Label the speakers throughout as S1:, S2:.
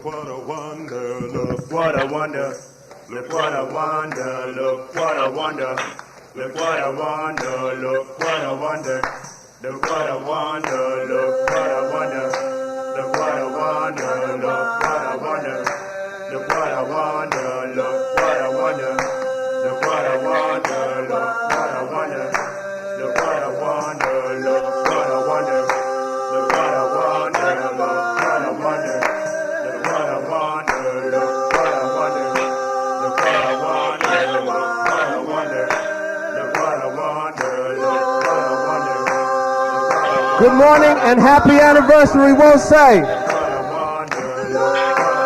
S1: Look what a wonder, look what a wonder. Look what a wonder, look what a wonder. Look what a wonder, look what a wonder. Look what a wonder, look what a wonder. Look what a wonder, look what a wonder. Look what a wonder, look what a wonder. Look what a wonder, look what a wonder. Look what a wonder, look what a wonder. Look what a wonder, look what a wonder. Look what a wonder, look what a wonder. Look what a wonder, look what a wonder. Look what a wonder, look what a wonder.
S2: Good morning and happy anniversary, we'll say.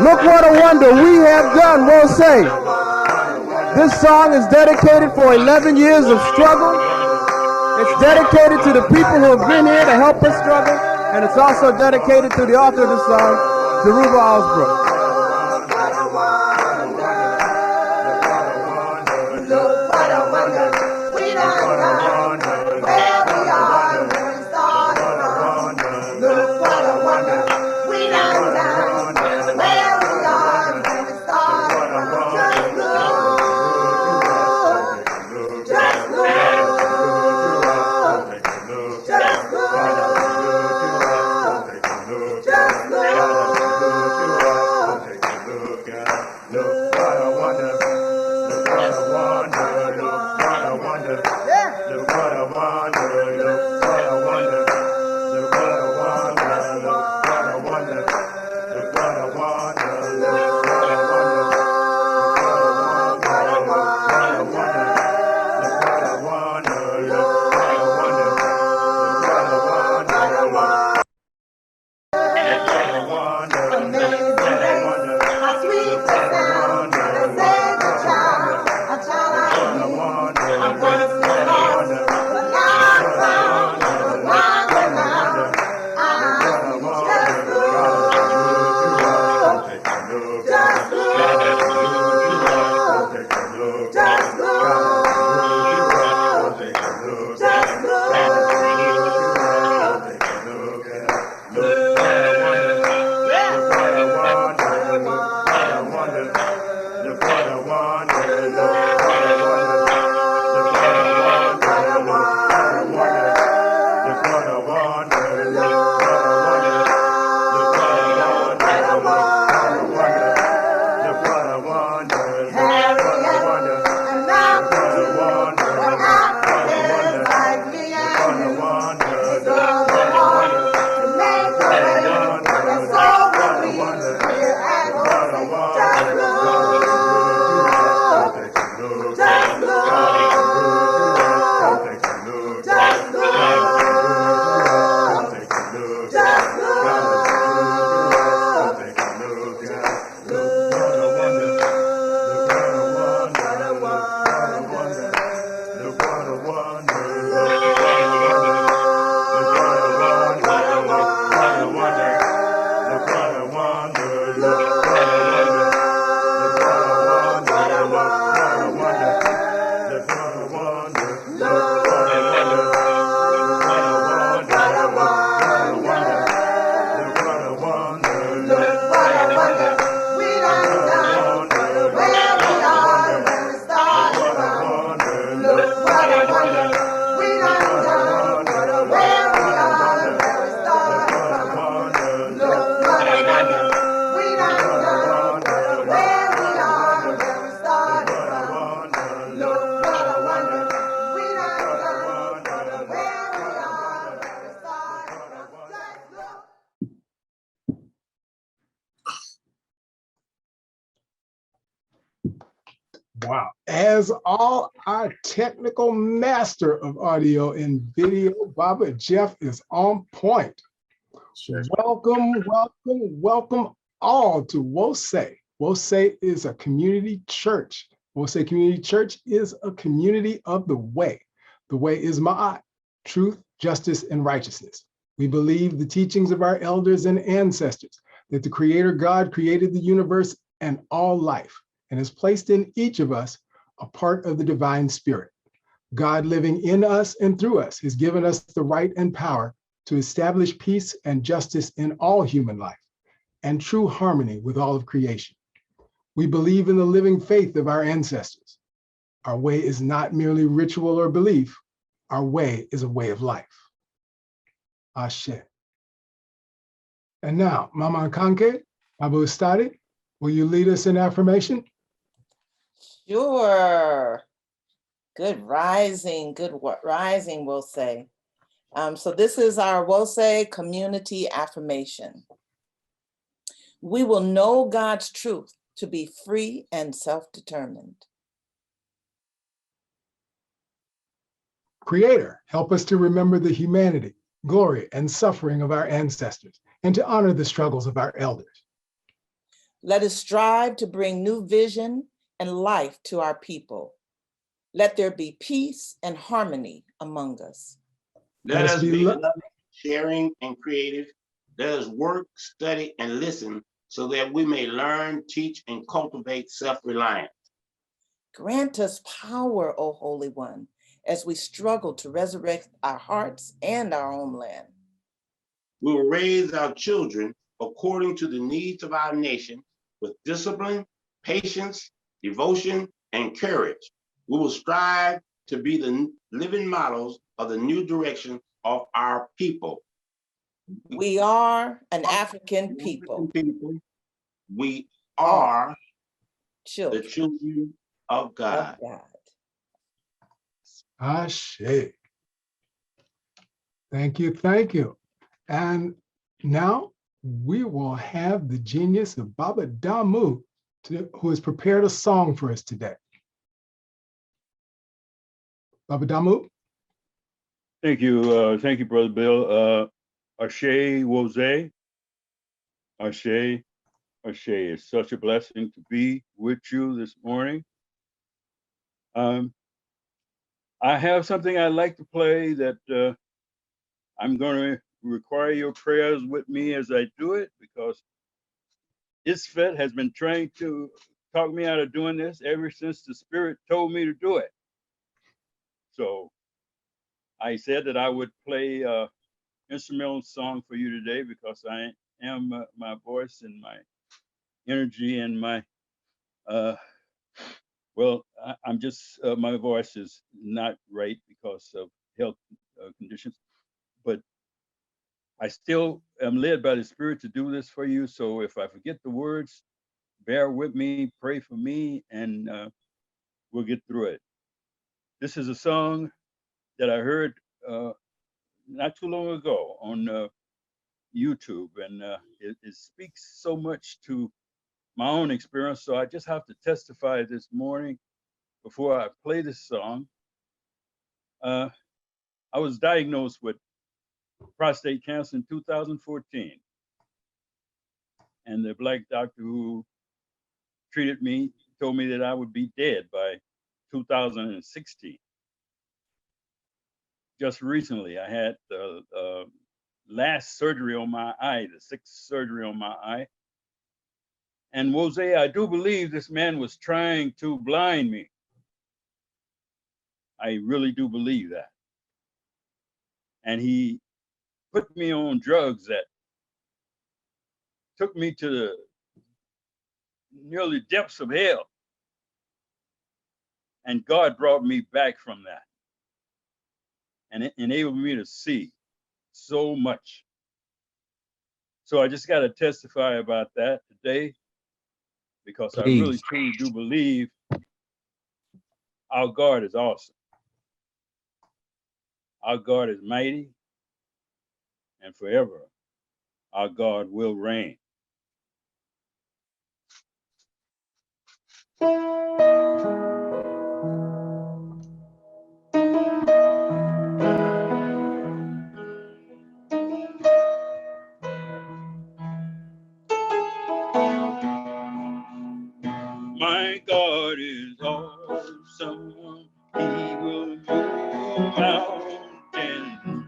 S2: Look what a wonder we have done, we'll say. This song is dedicated for 11 years of struggle. It's dedicated to the people who have been here to help us struggle. And it's also dedicated to the author of the song, Zerubbabel Osbrook.
S3: Wow. As all our technical master of audio and video, Baba Jeff is on point. Welcome, welcome, welcome all to WOSE. WOSE is a community church. WOSE Community Church is a community of the way. The way is Ma'at, truth, justice, and righteousness. We believe the teachings of our elders and ancestors, that the Creator God created the universe and all life, and has placed in each of us a part of the divine spirit. God living in us and through us has given us the right and power to establish peace and justice in all human life. and true harmony with all of creation. We believe in the living faith of our ancestors. Our way is not merely ritual or belief. Our way is a way of life. Ashe. And now, Mama Kanke, Abu Ustadi, will you lead us in affirmation?
S4: Sure. Good rising, we'll say. So this is our Wose community affirmation. We will know God's truth to be free and self-determined.
S3: Creator, help us to remember the humanity, glory, and suffering of our ancestors, and to honor the struggles of our elders.
S4: Let us strive to bring new vision and life to our people. Let there be peace and harmony among us.
S5: Let us be loving, sharing, and creative. Let us work, study, and listen so that we may learn, teach, and cultivate self-reliance.
S4: Grant us power, O Holy One, as we struggle to resurrect our hearts and our homeland.
S5: We will raise our children according to the needs of our nation with discipline, patience, devotion, and courage. We will strive to be the living models of the new direction of our people.
S4: We are an African people.
S5: We are
S4: children.
S5: the children of God.
S3: Ashe. Thank you, thank you. And now we will have the genius of Baba Damu, who has prepared a song for us today. Baba Damu.
S6: Thank you, Brother Bill. Ashe Wose, Ashe, Ashe. It's such a blessing to be with you this morning. I have something I'd like to play that I'm going to require your prayers with me as I do it, because Isfet has been trying to talk me out of doing this ever since the Spirit told me to do it. So I said that I would play an instrumental song for you today because I am my voice and my energy and my I'm just my voice is not right because of health conditions, but I still am led by the Spirit to do this for you. So if I forget the words, bear with me, pray for me, and we'll get through it. This is a song that I heard not too long ago on YouTube, and it speaks so much to my own experience. So I just have to testify this morning before I play this song. I was diagnosed with prostate cancer in 2014. And the black doctor who treated me told me that I would be dead by 2016. Just recently, I had the last surgery on my eye, the sixth surgery on my eye. And Wose, I do believe this man was trying to blind me. I really do believe that. And he put me on drugs that took me to the nearly depths of hell. And God brought me back from that. And it enabled me to see so much. So I just got to testify about that today, because please. I really truly do believe our God is awesome. Our God is mighty, and forever our God will reign. My God is awesome. He will move mountains.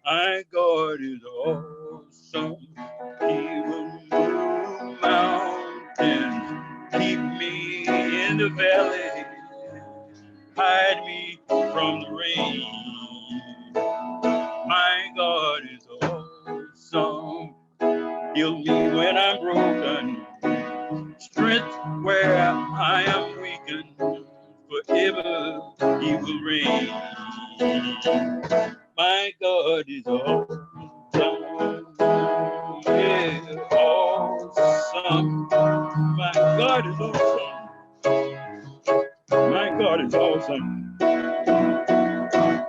S6: My God is awesome. He will move mountains. Keep me in the valley. Hide me from the rain. My God is awesome. Heal me when I'm broken. Strength where I am weakened. Forever He will reign. My God is awesome. Yeah, awesome. My God is awesome. My God is awesome.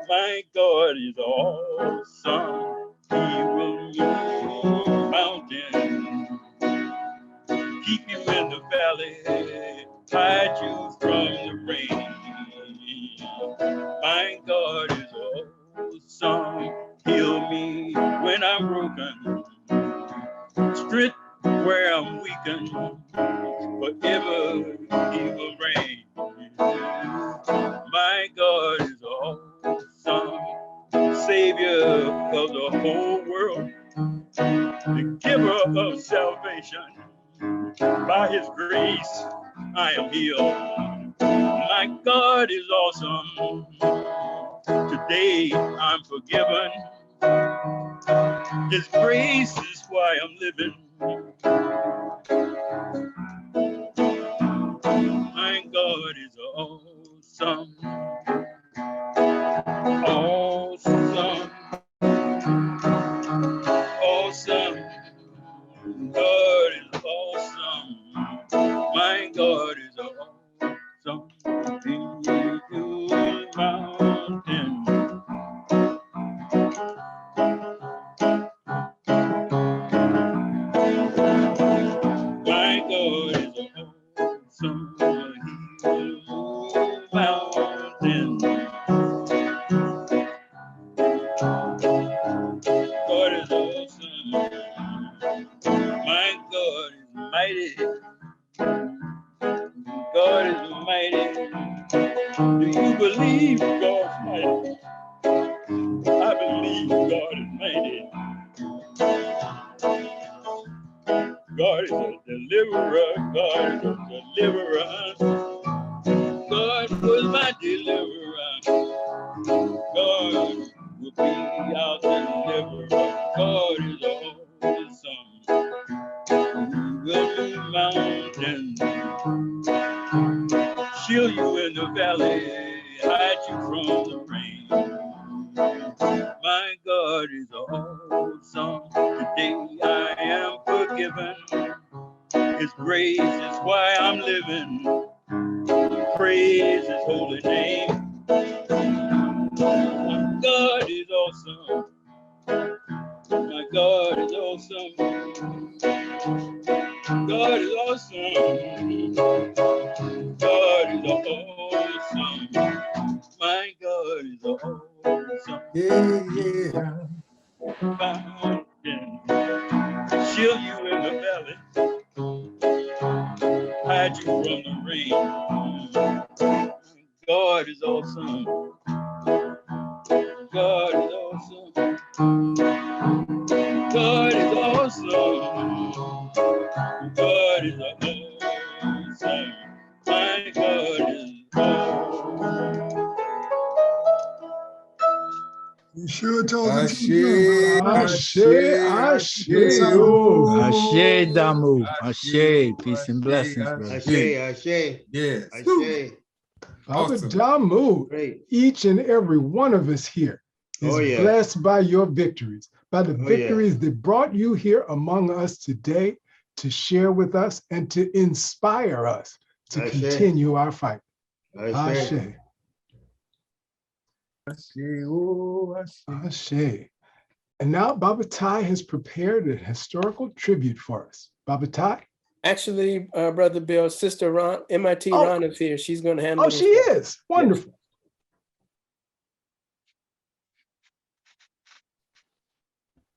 S6: My God is awesome. He will move mountains, keep you in the valley, hide you from the rain. My God is awesome. Heal me when I'm broken. Strength where I'm weakened. Forever He will reign. My God is awesome. Savior of the whole world. The giver of salvation. By His grace I am healed. My God is awesome. Today I'm forgiven. His grace is why I'm living. My God is awesome. Awesome. Awesome. God is awesome. My God is awesome. He moves mountains. My God is awesome. He will move mountains. God is awesome. My God is mighty. God is mighty. Do you believe God's mighty? I believe God is mighty. God is a deliverer. God is a deliverer. God was my deliverer. God will be our deliverer. God is awesome. He will move mountains, shield you in the valley, hide you from the rain. My God is awesome. Today I am forgiven. His grace is why I'm living. Praise His holy name. My God is awesome. My God is awesome. God is awesome. God is awesome. My God is awesome.
S7: Yeah.
S6: Mountain, shield you in the valley, hide you from the rain. God is awesome. God is awesome. God is awesome. God is awesome. My God is awesome.
S7: You sure told the
S2: Ashe,
S7: truth, brother.
S3: Ashe,
S7: Yes, sir.
S3: yo.
S2: Ashe, Damu. Ashe. Peace and blessings, brother.
S8: Ashe.
S7: Yes.
S8: Ashe.
S3: Baba
S7: Awesome.
S3: Damu,
S8: Great.
S3: each and every one of us here is
S8: Oh, yeah.
S3: blessed by your victories, by the
S8: Oh,
S3: victories that brought you here among us today to share with us and to inspire us to
S8: Ashe.
S3: continue our fight.
S8: Ashe.
S3: Ashe.
S7: Ashe, oh, Ashe.
S3: Ashe. And now Baba Tai has prepared a historical tribute for us. Baba Tai?
S2: Actually, Brother Bill, Sister Ron, MIT
S3: Oh.
S2: Ron is here. She's going to handle
S3: Oh,
S2: this
S3: she
S2: stuff.
S3: is. Wonderful.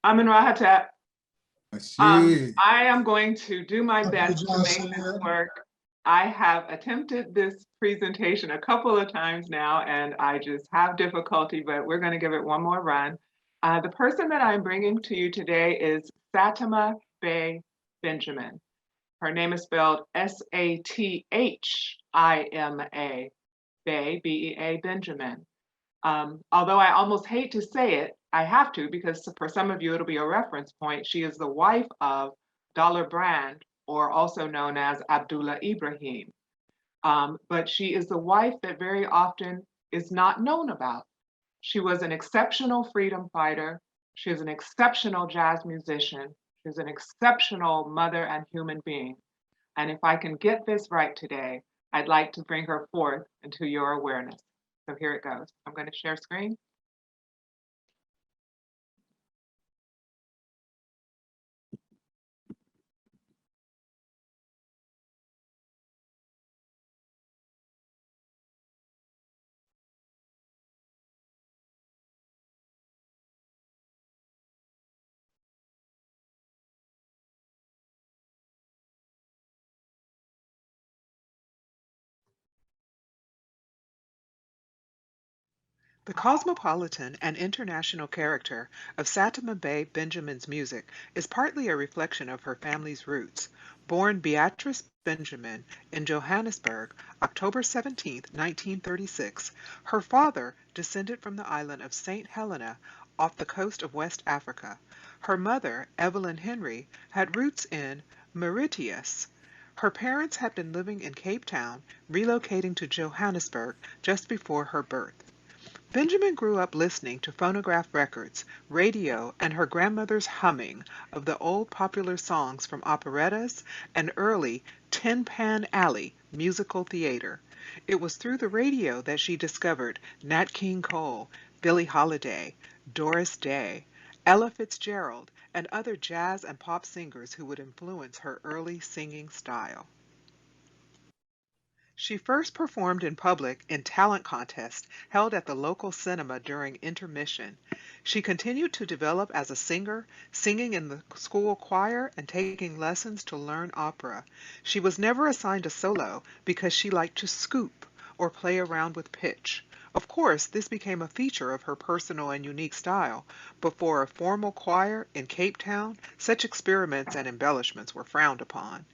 S9: Amin Rahatat.
S7: Ashe.
S9: I am going to do my
S7: Dr.
S9: best to make
S7: Johnson.
S9: this work. I have attempted this presentation a couple of times now, and I just have difficulty, but we're going to give it one more run. The person that I'm bringing to you today is Fatima Bey Benjamin. Her name is spelled Sathima Bey, B-E-A, Benjamin. Although I almost hate to say it, I have to because for some of you it'll be a reference point. She is the wife of Dollar Brand, or also known as Abdullah Ibrahim. But she is the wife that very often is not known about. She was an exceptional freedom fighter. She is an exceptional jazz musician. She's an exceptional mother and human being. And if I can get this right today, I'd like to bring her forth into your awareness. So here it goes. I'm going to share screen. The cosmopolitan and international character of Satima Bay Benjamin's music is partly a reflection of her family's roots. Born Beatrice Benjamin in Johannesburg, October 17, 1936, her father descended from the island of St. Helena off the coast of West Africa. Her mother, Evelyn Henry, had roots in Mauritius. Her parents had been living in Cape Town, relocating to Johannesburg just before her birth. Benjamin grew up listening to phonograph records, radio, and her grandmother's humming of the old popular songs from operettas and early Tin Pan Alley musical theater. It was through the radio that she discovered Nat King Cole, Billie Holiday, Doris Day, Ella Fitzgerald, and other jazz and pop singers who would influence her early singing style. She first performed in public in talent contests held at the local cinema during intermission. She continued to develop as a singer, singing in the school choir and taking lessons to learn opera. She was never assigned a solo because she liked to scoop or play around with pitch. Of course, this became a feature of her personal and unique style, but for a formal choir in Cape Town, such experiments and embellishments were frowned upon.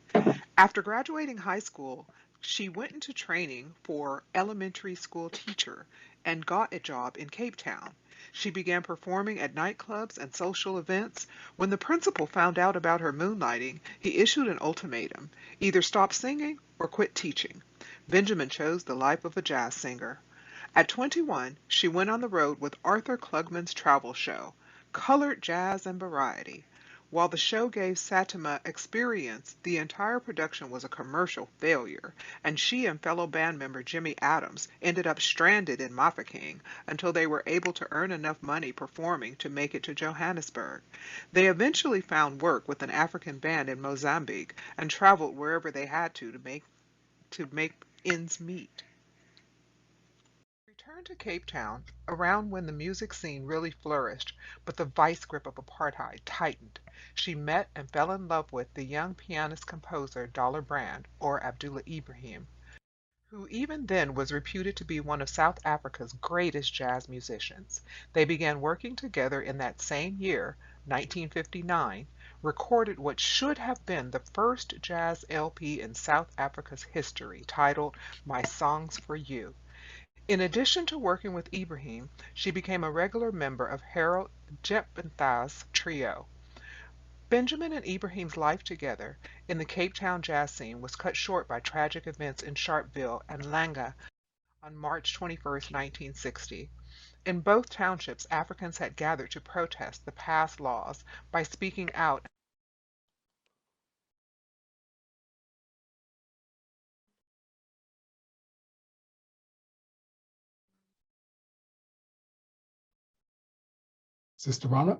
S9: After graduating high school, she went into training for elementary school teacher and got a job in Cape Town. She began performing at nightclubs and social events. When the principal found out about her moonlighting, he issued an ultimatum: either stop singing or quit teaching. Benjamin chose the life of a jazz singer. At 21, she went on the road with Arthur Klugman's travel show, Colored Jazz and Variety. While the show gave Satima experience, the entire production was a commercial failure, and she and fellow band member Jimmy Adams ended up stranded in Mafeking until they were able to earn enough money performing to make it to Johannesburg. They eventually found work with an African band in Mozambique and traveled wherever they had to make ends meet. Returned to Cape Town around when the music scene really flourished, but the vice grip of apartheid tightened. She met and fell in love with the young pianist-composer Dollar Brand, or Abdullah Ibrahim, who even then was reputed to be one of South Africa's greatest jazz musicians. They began working together in that same year, 1959, recorded what should have been the first jazz LP in South Africa's history, titled My Songs for You. In addition to working with Ibrahim, she became a regular member of Harold Jepentha's trio. Benjamin and Ibrahim's life together in the Cape Town jazz scene was cut short by tragic events in Sharpeville and Langa on March 21, 1960. In both townships, Africans had gathered to protest the passed laws by speaking out.
S3: Sister Rana?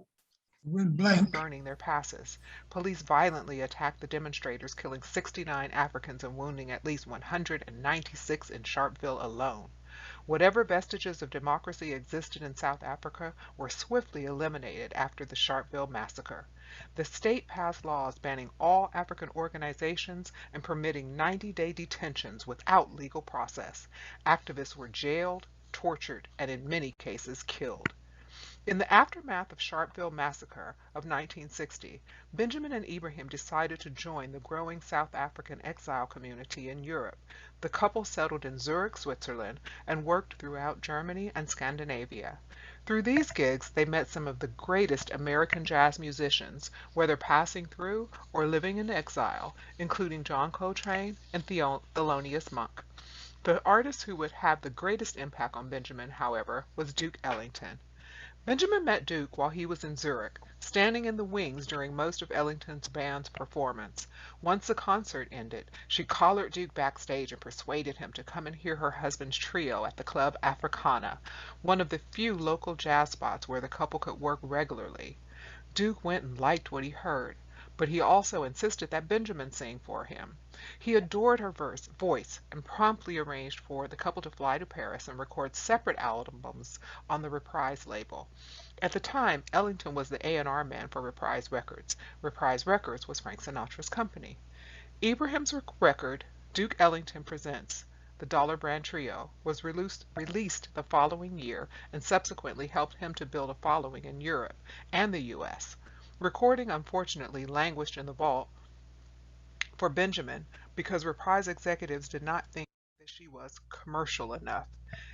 S7: Went blank.
S2: Burning their passes. Police violently attacked the demonstrators, killing 69 Africans and wounding at least 196 in Sharpeville alone. Whatever vestiges of democracy existed in South Africa were swiftly eliminated after the Sharpeville massacre. The state passed laws banning all African organizations and permitting 90-day detentions without legal process. Activists were jailed, tortured, and in many cases killed.
S10: In the aftermath of Sharpeville Massacre of 1960, Benjamin and Ibrahim decided to join the growing South African exile community in Europe. The couple settled in Zurich, Switzerland, and worked throughout Germany and Scandinavia. Through these gigs, they met some of the greatest American jazz musicians, whether passing through or living in exile, including John Coltrane and Thelonious Monk. The artist who would have the greatest impact on Benjamin, however, was Duke Ellington. Benjamin met Duke while he was in Zurich, standing in the wings during most of Ellington's band's performance. Once the concert ended, she collared Duke backstage and persuaded him to come and hear her husband's trio at the Club Africana, one of the few local jazz spots where the couple could work regularly. Duke went and liked what he heard, but he also insisted that Benjamin sing for him. He adored her voice and promptly arranged for the couple to fly to Paris and record separate albums on the Reprise label. At the time, Ellington was the A&R man for Reprise Records. Reprise Records was Frank Sinatra's company. Ibrahim's record, Duke Ellington Presents, the Dollar Brand Trio, was released the following year and subsequently helped him to build a following in Europe and the US. Recording unfortunately languished in the vault for Benjamin because Reprise executives did not think that she was commercial enough.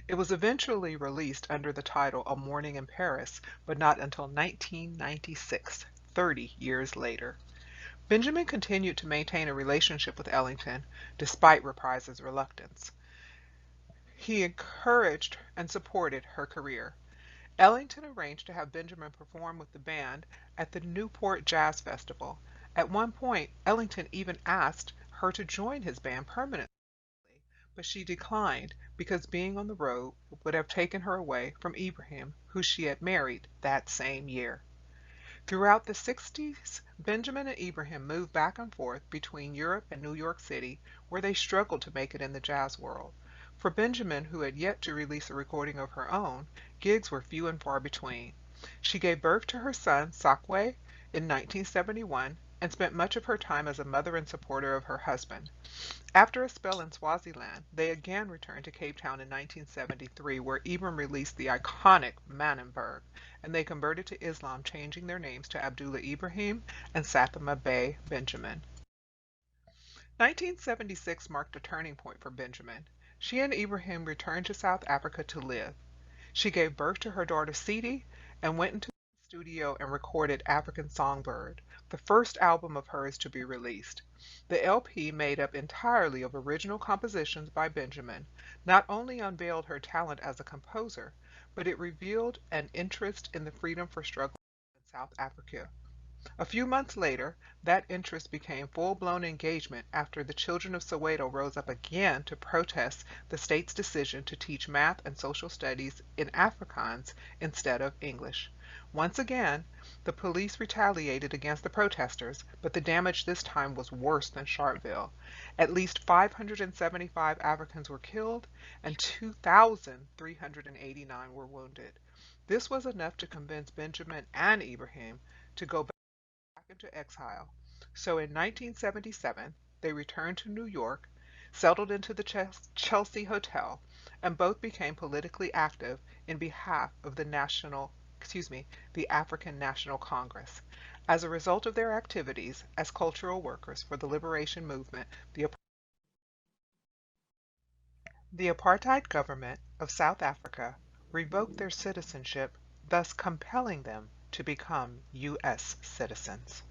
S10: It was eventually released under the title A Morning in Paris, but not until 1996, 30 years later. Benjamin continued to maintain a relationship with Ellington despite Reprise's reluctance. He encouraged and supported her career. Ellington arranged to have Benjamin perform with the band at the Newport Jazz Festival. At one point, Ellington even asked her to join his band permanently, but she declined because being on the road would have taken her away from Ibrahim, who she had married that same year. Throughout the 60s, Benjamin and Ibrahim moved back and forth between Europe and New York City, where they struggled to make it in the jazz world. For Benjamin, who had yet to release a recording of her own, gigs were few and far between. She gave birth to her son, Sakwe, in 1971, and spent much of her time as a mother and supporter of her husband. After a spell in Swaziland, they again returned to Cape Town in 1973, where Ibram released the iconic Manenberg, and they converted to Islam, changing their names to Abdullah Ibrahim and Sathima Bey Benjamin. 1976 marked a turning point for Benjamin. She and Ibrahim returned to South Africa to live. She gave birth to her daughter Sidi and went into the studio and recorded African Songbird, the first album of hers to be released. The LP, made up entirely of original compositions by Benjamin, not only unveiled her talent as a composer, but it revealed an interest in the freedom for struggle in South Africa. A few months later, that interest became full-blown engagement after the children of Soweto rose up again to protest the state's decision to teach math and social studies in Afrikaans instead of English. Once again, the police retaliated against the protesters, but the damage this time was worse than Sharpeville. At least 575 Africans were killed and 2,389 were wounded. This was enough to convince Benjamin and Ibrahim to go back into exile. So in 1977, they returned to New York, settled into the Chelsea Hotel, and both became politically active in behalf of the the African National Congress. As a result of their activities as cultural workers for the liberation movement, the apartheid government of South Africa revoked their citizenship, thus compelling them to become U.S. citizens.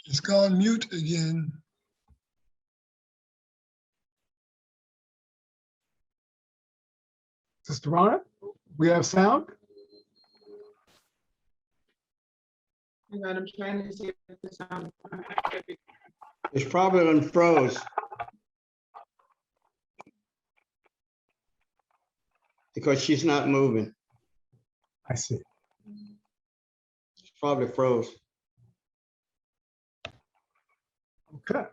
S7: It's gone mute again.
S3: Sister Ronna, we have sound?
S9: Hang on, I'm trying to see if the sound.
S8: It's probably unfroze. Because she's not moving.
S3: I see.
S8: It's probably froze.
S3: Okay.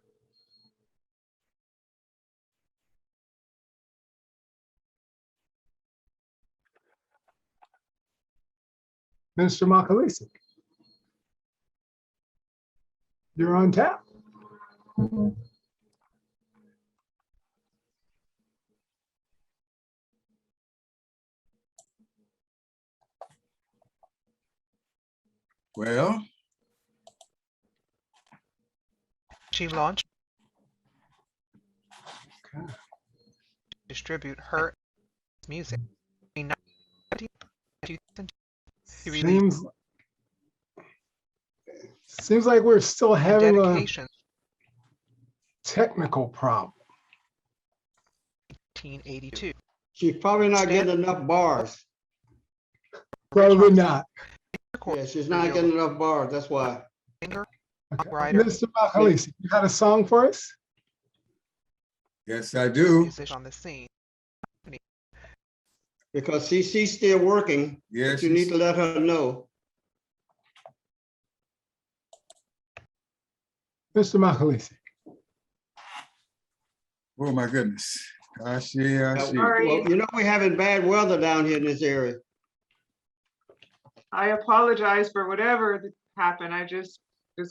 S3: Minister Makalisi, you're on tap.
S11: Well,
S10: She launched to distribute her music. In 1992, she released
S3: Seems like we're still having a
S10: dedication
S3: technical problem.
S10: 1982.
S8: She's probably not getting enough bars.
S3: Probably not.
S8: Yeah, she's not getting enough bars. That's why.
S10: Singer,
S3: Okay.
S10: songwriter,
S3: Mr. Makalisi, you had a song for us?
S11: yes, I do.
S10: musician on the scene.
S8: Because she's still working.
S11: Yes,
S8: But you need to let her know.
S3: Mr. Makalisi.
S11: oh my goodness. I see.
S8: Well, you know, we're having bad weather down here in this area.
S9: I apologize for whatever happened. I just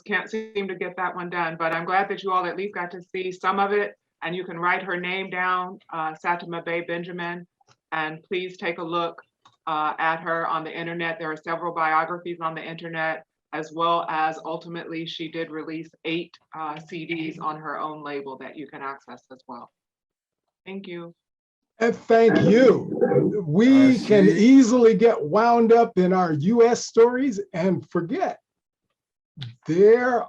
S9: can't seem to get that one done, but I'm glad that you all at least got to see some of it, and you can write her name down, Satima Bay Benjamin, and please take a look at her on the internet. There are several biographies on the internet, as well as ultimately she did release 8 CDs on her own label that you can access as well. Thank you.
S3: And thank you. We can easily get wound up in our US stories and forget there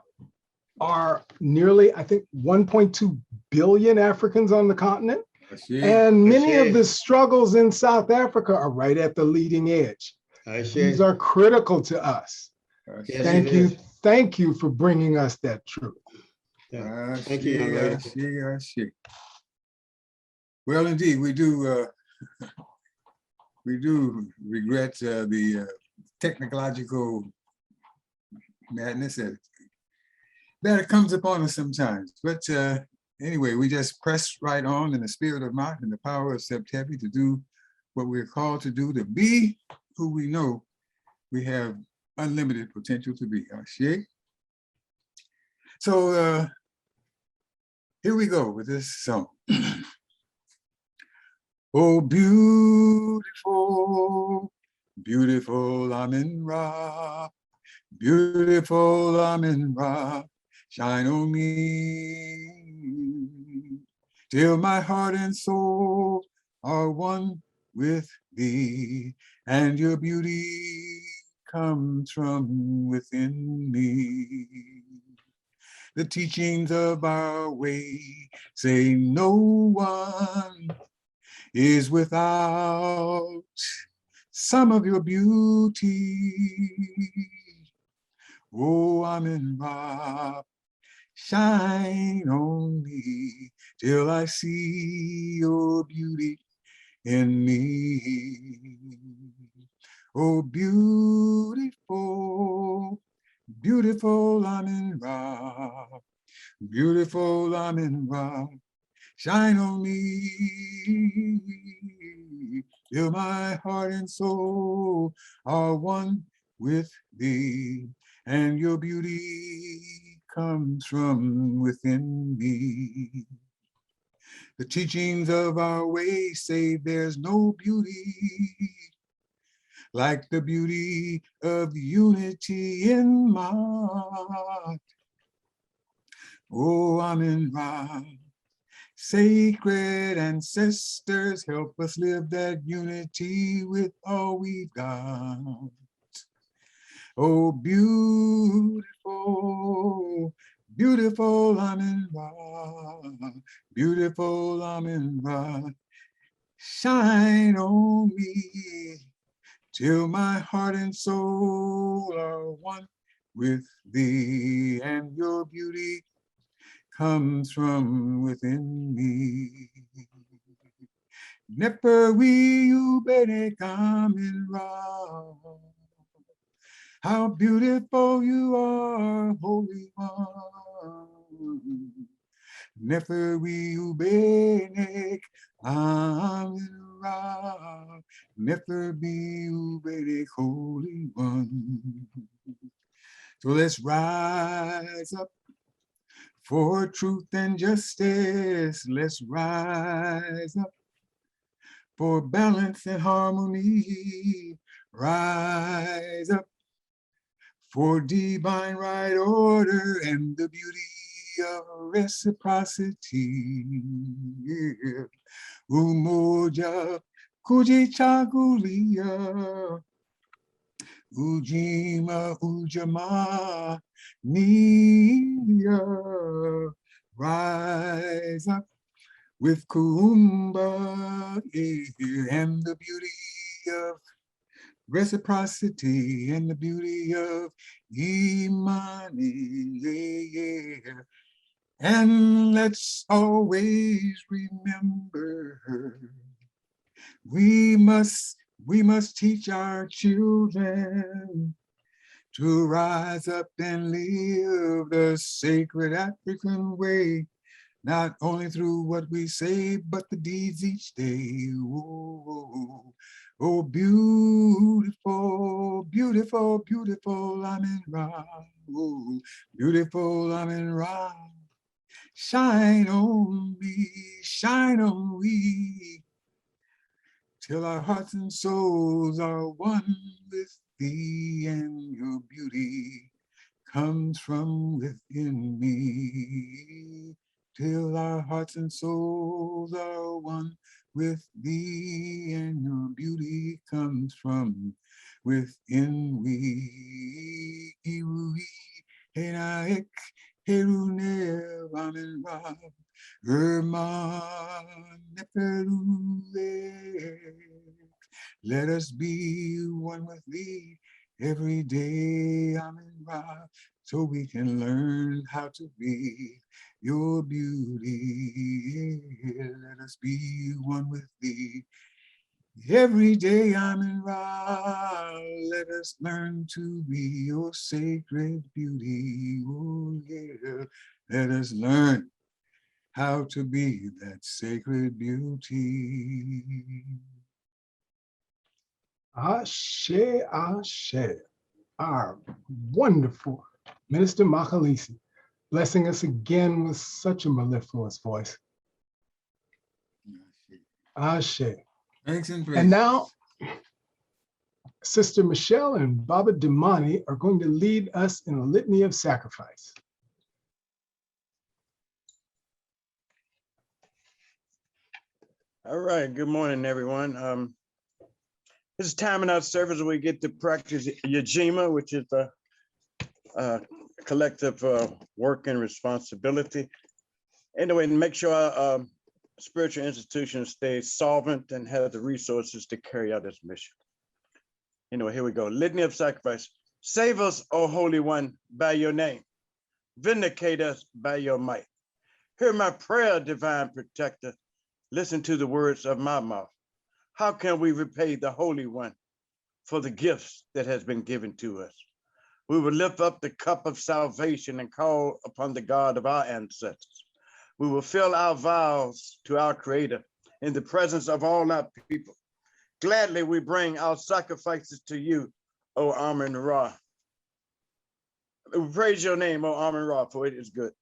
S3: are nearly, I think, 1.2 billion Africans on the continent. And many of the struggles in South Africa are right at the leading edge. These are critical to us. Thank you. Thank you for bringing us that truth.
S8: Thank you, young lady.
S11: I see. Well, indeed, we do regret the technological madness that it comes upon us sometimes. But anyway, we just press right on in the spirit of might and the power of September to do what we're called to do, to be who we know we have unlimited potential to be. So here we go with this song. Oh, beautiful, beautiful Amin Ra, beautiful Amin Ra, shine on me, till my heart and soul are one with thee, and your beauty comes from within me. The teachings of our way say no one is without some of your beauty. Oh, Amin Ra, shine on me till I see your beauty in me. Oh, beautiful, beautiful Amin Ra, beautiful Amin Ra, shine on me, till my heart and soul are one with thee, and your beauty comes from within me. The teachings of our way say there's no beauty like the beauty of unity in my heart. Oh, Amin Ra, sacred ancestors, help us live that unity with all we've got. Oh, beautiful, beautiful Amin Ra, beautiful Amin Ra, shine on me till my heart and soul are one with thee, and your beauty comes from within me. Never will you better come in wrong. How beautiful you are, Holy One. Never will you better come in wrong. Nefer-be Uberek, Holy One. So let's rise up for truth and justice. Let's rise up for balance and harmony. Rise up for divine right order and the beauty of reciprocity. Yeah. Umoja kujichagulia, ujima ujamaa nia. Rise up with Kuumba, yeah, and the beauty of reciprocity and the beauty of Imani, yeah. And let's always remember, we must teach our children to rise up and live the sacred African way, not only through what we say, but the deeds each day. Oh, oh, beautiful, beautiful, beautiful, Amen Ra. Oh, beautiful, Amen Ra. Shine on me, shine on we, till our hearts and souls are one with thee, and your beauty comes from within me. Till our hearts and souls are one with thee, and your beauty comes from within we. Henaek, Herunev, Amen Ra, Herman, let us be one with thee every day, Amen Ra, so we can learn how to be your beauty. Let us be one with thee every day, Amen Ra. Let us learn to be your sacred beauty. Oh yeah, let us learn how to be that sacred beauty.
S3: Ashe, Ashe, our wonderful Minister Makalisi, blessing us again with such a mellifluous voice. Ashe.
S11: Thanks and praise.
S3: And now, Sister Michelle and Baba Damani are going to lead us in a litany of sacrifice.
S12: All right, good morning, everyone. This is time in our service where we get to practice Yajima, which is a collective work and responsibility. Anyway, make sure our spiritual institutions stay solvent and have the resources to carry out its mission. Anyway, here we go. Litany of sacrifice. Save us, O Holy One, by your name. Vindicate us by your might. Hear my prayer, divine protector. Listen to the words of my mouth. How can we repay the Holy One for the gifts that has been given to us? We will lift up the cup of salvation and call upon the God of our ancestors. We will fill our vows to our Creator in the presence of all our people. Gladly we bring our sacrifices to you, O Amen Ra. We praise your name, O Amen Ra, for it is good.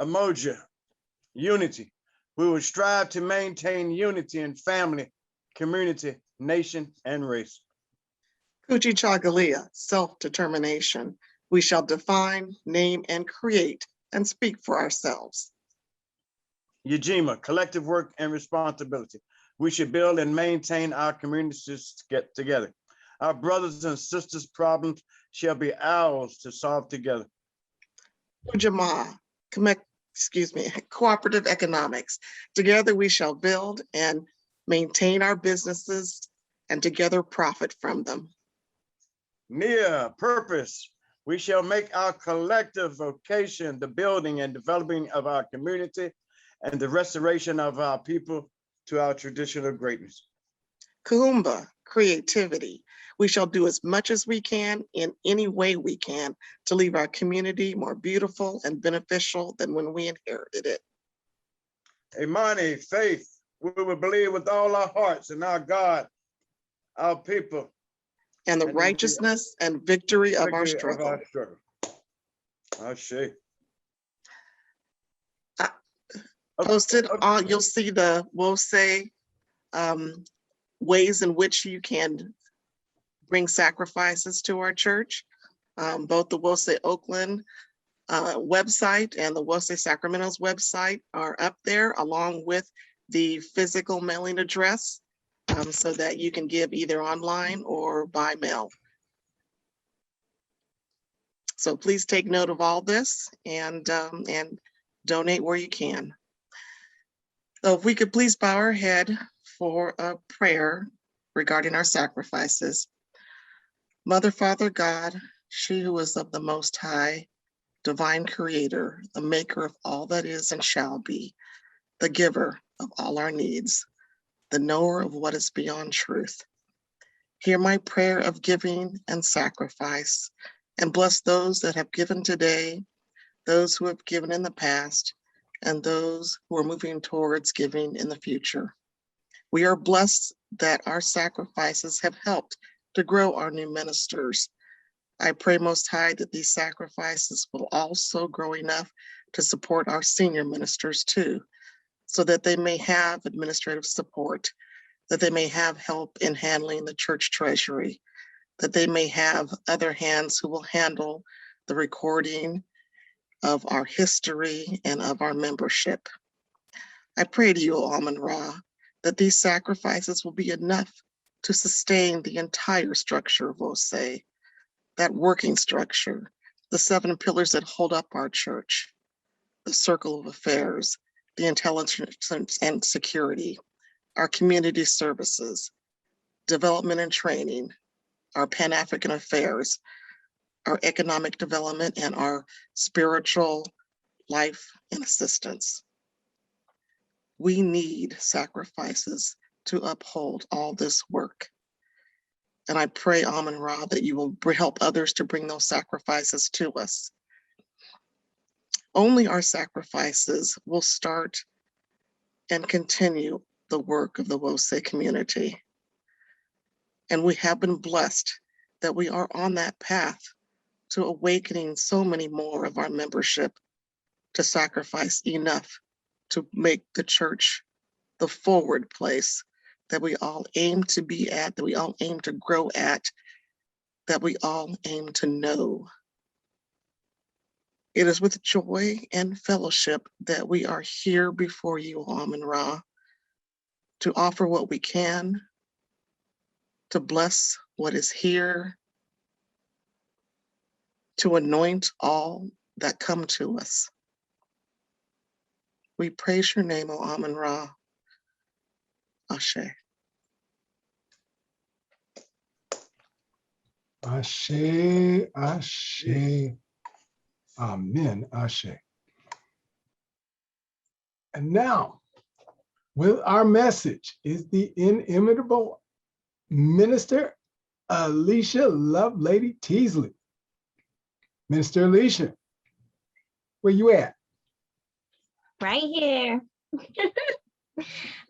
S12: Emoja, unity. We will strive to maintain unity in family, community, nation, and race.
S13: Kujichagulia, self-determination. We shall define, name, and create, and speak for ourselves.
S12: Yajima, collective work and responsibility. We should build and maintain our communities together. Our brothers and sisters' problems shall be ours to solve together.
S13: Ujamaa, cooperative economics. Together we shall build and maintain our businesses and together profit from them.
S12: Nia, purpose. We shall make our collective vocation the building and developing of our community and the restoration of our people to our traditional greatness.
S13: Kuumba, creativity. We shall do as much as we can in any way we can to leave our community more beautiful and beneficial than when we inherited it.
S12: Imani, faith. We will believe with all our hearts in our God, our people.
S13: And the righteousness and victory of our struggle.
S12: Ashe.
S13: Posted on, you'll see the WOSE ways in which you can bring sacrifices to our church. Both the WOSE Oakland website and the WOSE Sacramento's website are up there, along with the physical mailing address, so that you can give either online or by mail. So please take note of all this and donate where you can. So if we could please bow our head for a prayer regarding our sacrifices. Mother, Father, God, she who is of the Most High, divine creator, the maker of all that is and shall be, the giver of all our needs, the knower of what is beyond truth. Hear my prayer of giving and sacrifice, and bless those that have given today, those who have given in the past, and those who are moving towards giving in the future. We are blessed that our sacrifices have helped to grow our new ministers. I pray Most High that these sacrifices will also grow enough to support our senior ministers too, so that they may have administrative support, that they may have help in handling the church treasury, that they may have other hands who will handle the recording of our history and of our membership. I pray to you, Amun Ra, that these sacrifices will be enough to sustain the entire structure of WOSE, that working structure, the 7 pillars that hold up our church, the circle of affairs, the intelligence and security, our community services, development and training, our Pan-African affairs, our economic development, and our spiritual life and assistance. We need sacrifices to uphold all this work. And I pray, Amun Ra, that you will help others to bring those sacrifices to us. Only our sacrifices will start and continue the work of the WOSE community. And we have been blessed that we are on that path to awakening so many more of our membership to sacrifice enough to make the church the forward place that we all aim to be at, that we all aim to grow at, that we all aim to know. It is with joy and fellowship that we are here before you, Amun Ra, to offer what we can, to bless what is here, to anoint all that come to us. We praise your name, O Amun Ra. Ashe.
S3: Ashe, Ashe, Amen, Ashe. And now, with our message is the inimitable Minister Alicia Lovelady Teasley. Minister Alicia, where you at?
S14: Right here.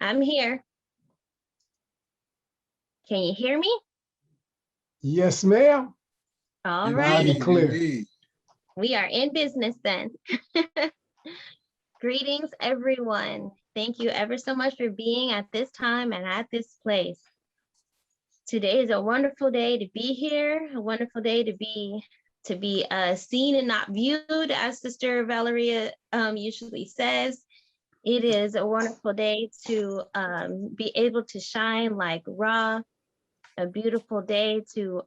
S14: I'm here. Can you hear me?
S3: Yes, ma'am.
S14: All
S3: Loud
S14: right.
S3: and clear.
S14: We are in business then. Greetings, everyone. Thank you ever so much for being at this time and at this place. Today is a wonderful day to be here, a wonderful day to be seen and not viewed, as Sister Valeria usually says. It is a wonderful day to be able to shine like Ra, a beautiful day to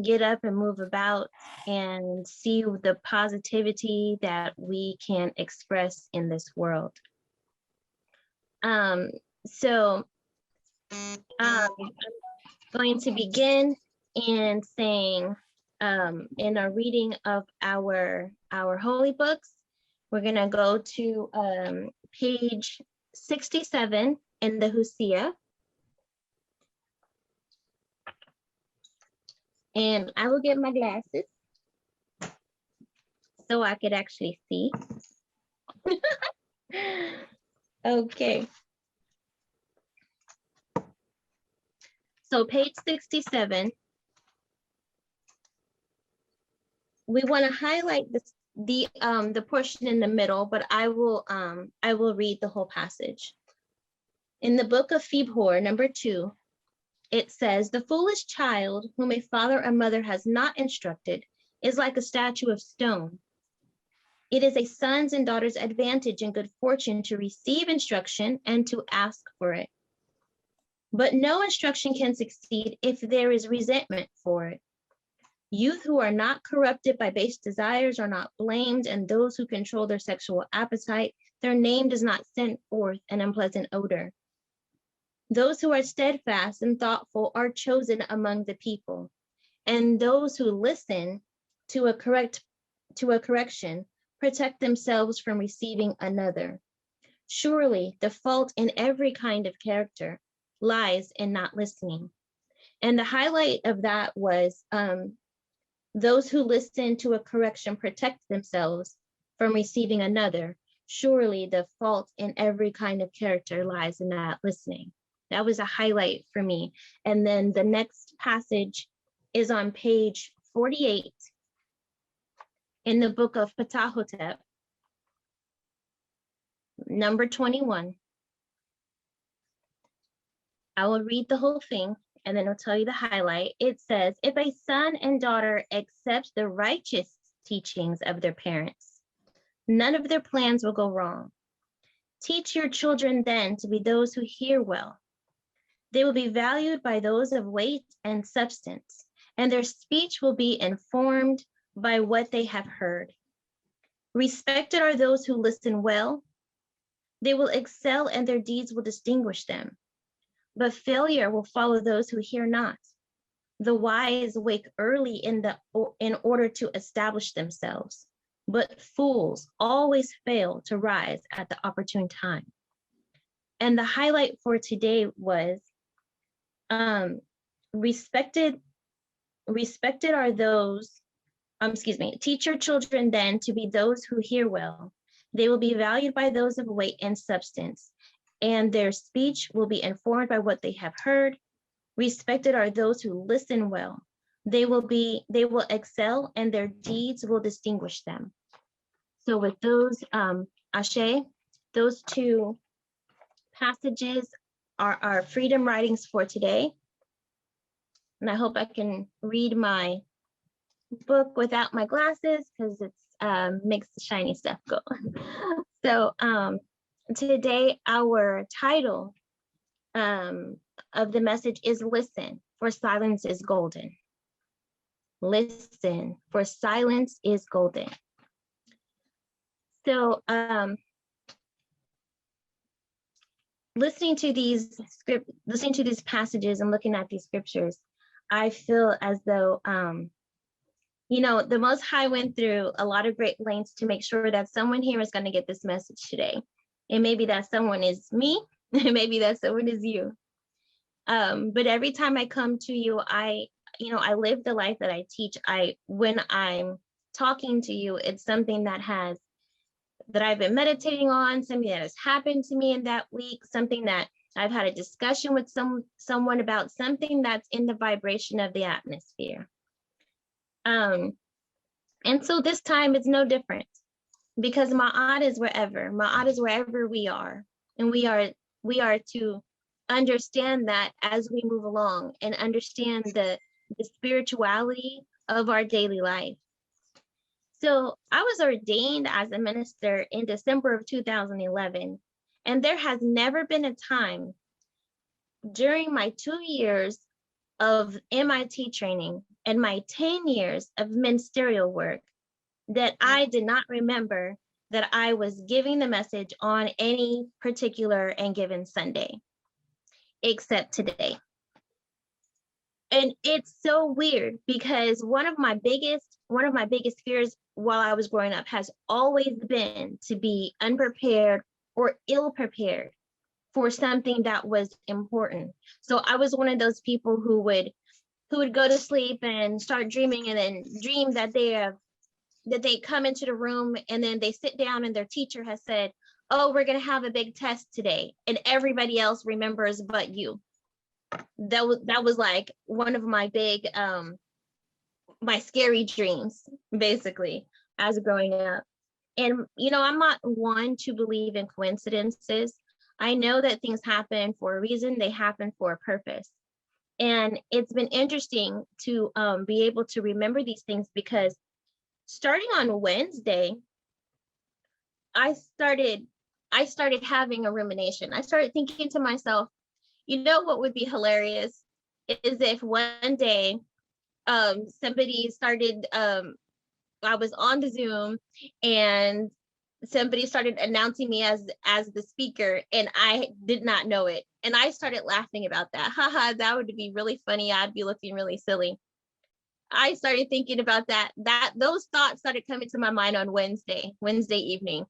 S14: get up and move about and see the positivity that we can express in this world. So I'm going to begin in saying, in our reading of our holy books, we're gonna go to page 67 in the Hosea. And I will get my glasses so I could actually see. Okay. So page 67, we want to highlight the portion in the middle, but I will read the whole passage. In the book of Fibhor, number 2, it says, "The foolish child whom a father or mother has not instructed is like a statue of stone. It is a son's and daughter's advantage and good fortune to receive instruction and to ask for it. But no instruction can succeed if there is resentment for it. Youth who are not corrupted by base desires are not blamed, and those who control their sexual appetite, their name does not send forth an unpleasant odor. Those who are steadfast and thoughtful are chosen among the people, and those who listen to a correction protect themselves from receiving another. Surely the fault in every kind of character lies in not listening." And the highlight of that was those who listen to a correction protect themselves from receiving another. Surely the fault in every kind of character lies in not listening. That was a highlight for me. And then the next passage is on page 48 in the book of Ptahhotep, number 21. I will read the whole thing and then I'll tell you the highlight. It says, "If a son and daughter accept the righteous teachings of their parents, none of their plans will go wrong. Teach your children then to be those who hear well. They will be valued by those of weight and substance, and their speech will be informed by what they have heard. Respected are those who listen well. They will excel and their deeds will distinguish them. But failure will follow those who hear not. The wise wake early in order to establish themselves, but fools always fail to rise at the opportune time." And the highlight for today was respected are those, teach your children then to be those who hear well. They will be valued by those of weight and substance, and their speech will be informed by what they have heard. Respected are those who listen well. They will excel and their deeds will distinguish them. So with those, Ashe, those two passages are our freedom writings for today. And I hope I can read my book without my glasses because it's makes the shiny stuff go. So today our title of the message is "Listen, for silence is golden." Listen, for silence is golden. So listening to these passages and looking at these scriptures, I feel as though the Most High went through a lot of great lengths to make sure that someone here is going to get this message today. And maybe that someone is me, maybe that someone is you. But every time I come to you, I live the life that I teach. When I'm talking to you, it's something that I've been meditating on, something that has happened to me in that week, something that I've had a discussion with someone about, something that's in the vibration of the atmosphere. And so this time it's no different, because Ma'at is wherever. Ma'at is wherever we are. And we are to understand that as we move along and understand the spirituality of our daily life. So I was ordained as a minister in December of 2011, and there has never been a time during my 2 years of MIT training and my 10 years of ministerial work that I did not remember that I was giving the message on any particular and given Sunday, except today. And it's so weird because one of my biggest fears while I was growing up has always been to be unprepared or ill prepared for something that was important. So I was one of those people who would go to sleep and start dreaming, and then dream that they come into the room and then they sit down and their teacher has said, oh, we're gonna have a big test today, and everybody else remembers but you. That was like one of my big my scary dreams, basically, as growing up. And I'm not one to believe in coincidences. I know that things happen for a reason, they happen for a purpose. And it's been interesting to be able to remember these things, because starting on Wednesday, I started having a rumination. I started thinking to myself, what would be hilarious is if one day somebody started I was on the Zoom and somebody started announcing me as the speaker, and I did not know it. And I started laughing about that. Haha, that would be really funny. I'd be looking really silly. I started thinking about that. Those thoughts started coming to my mind on Wednesday evening.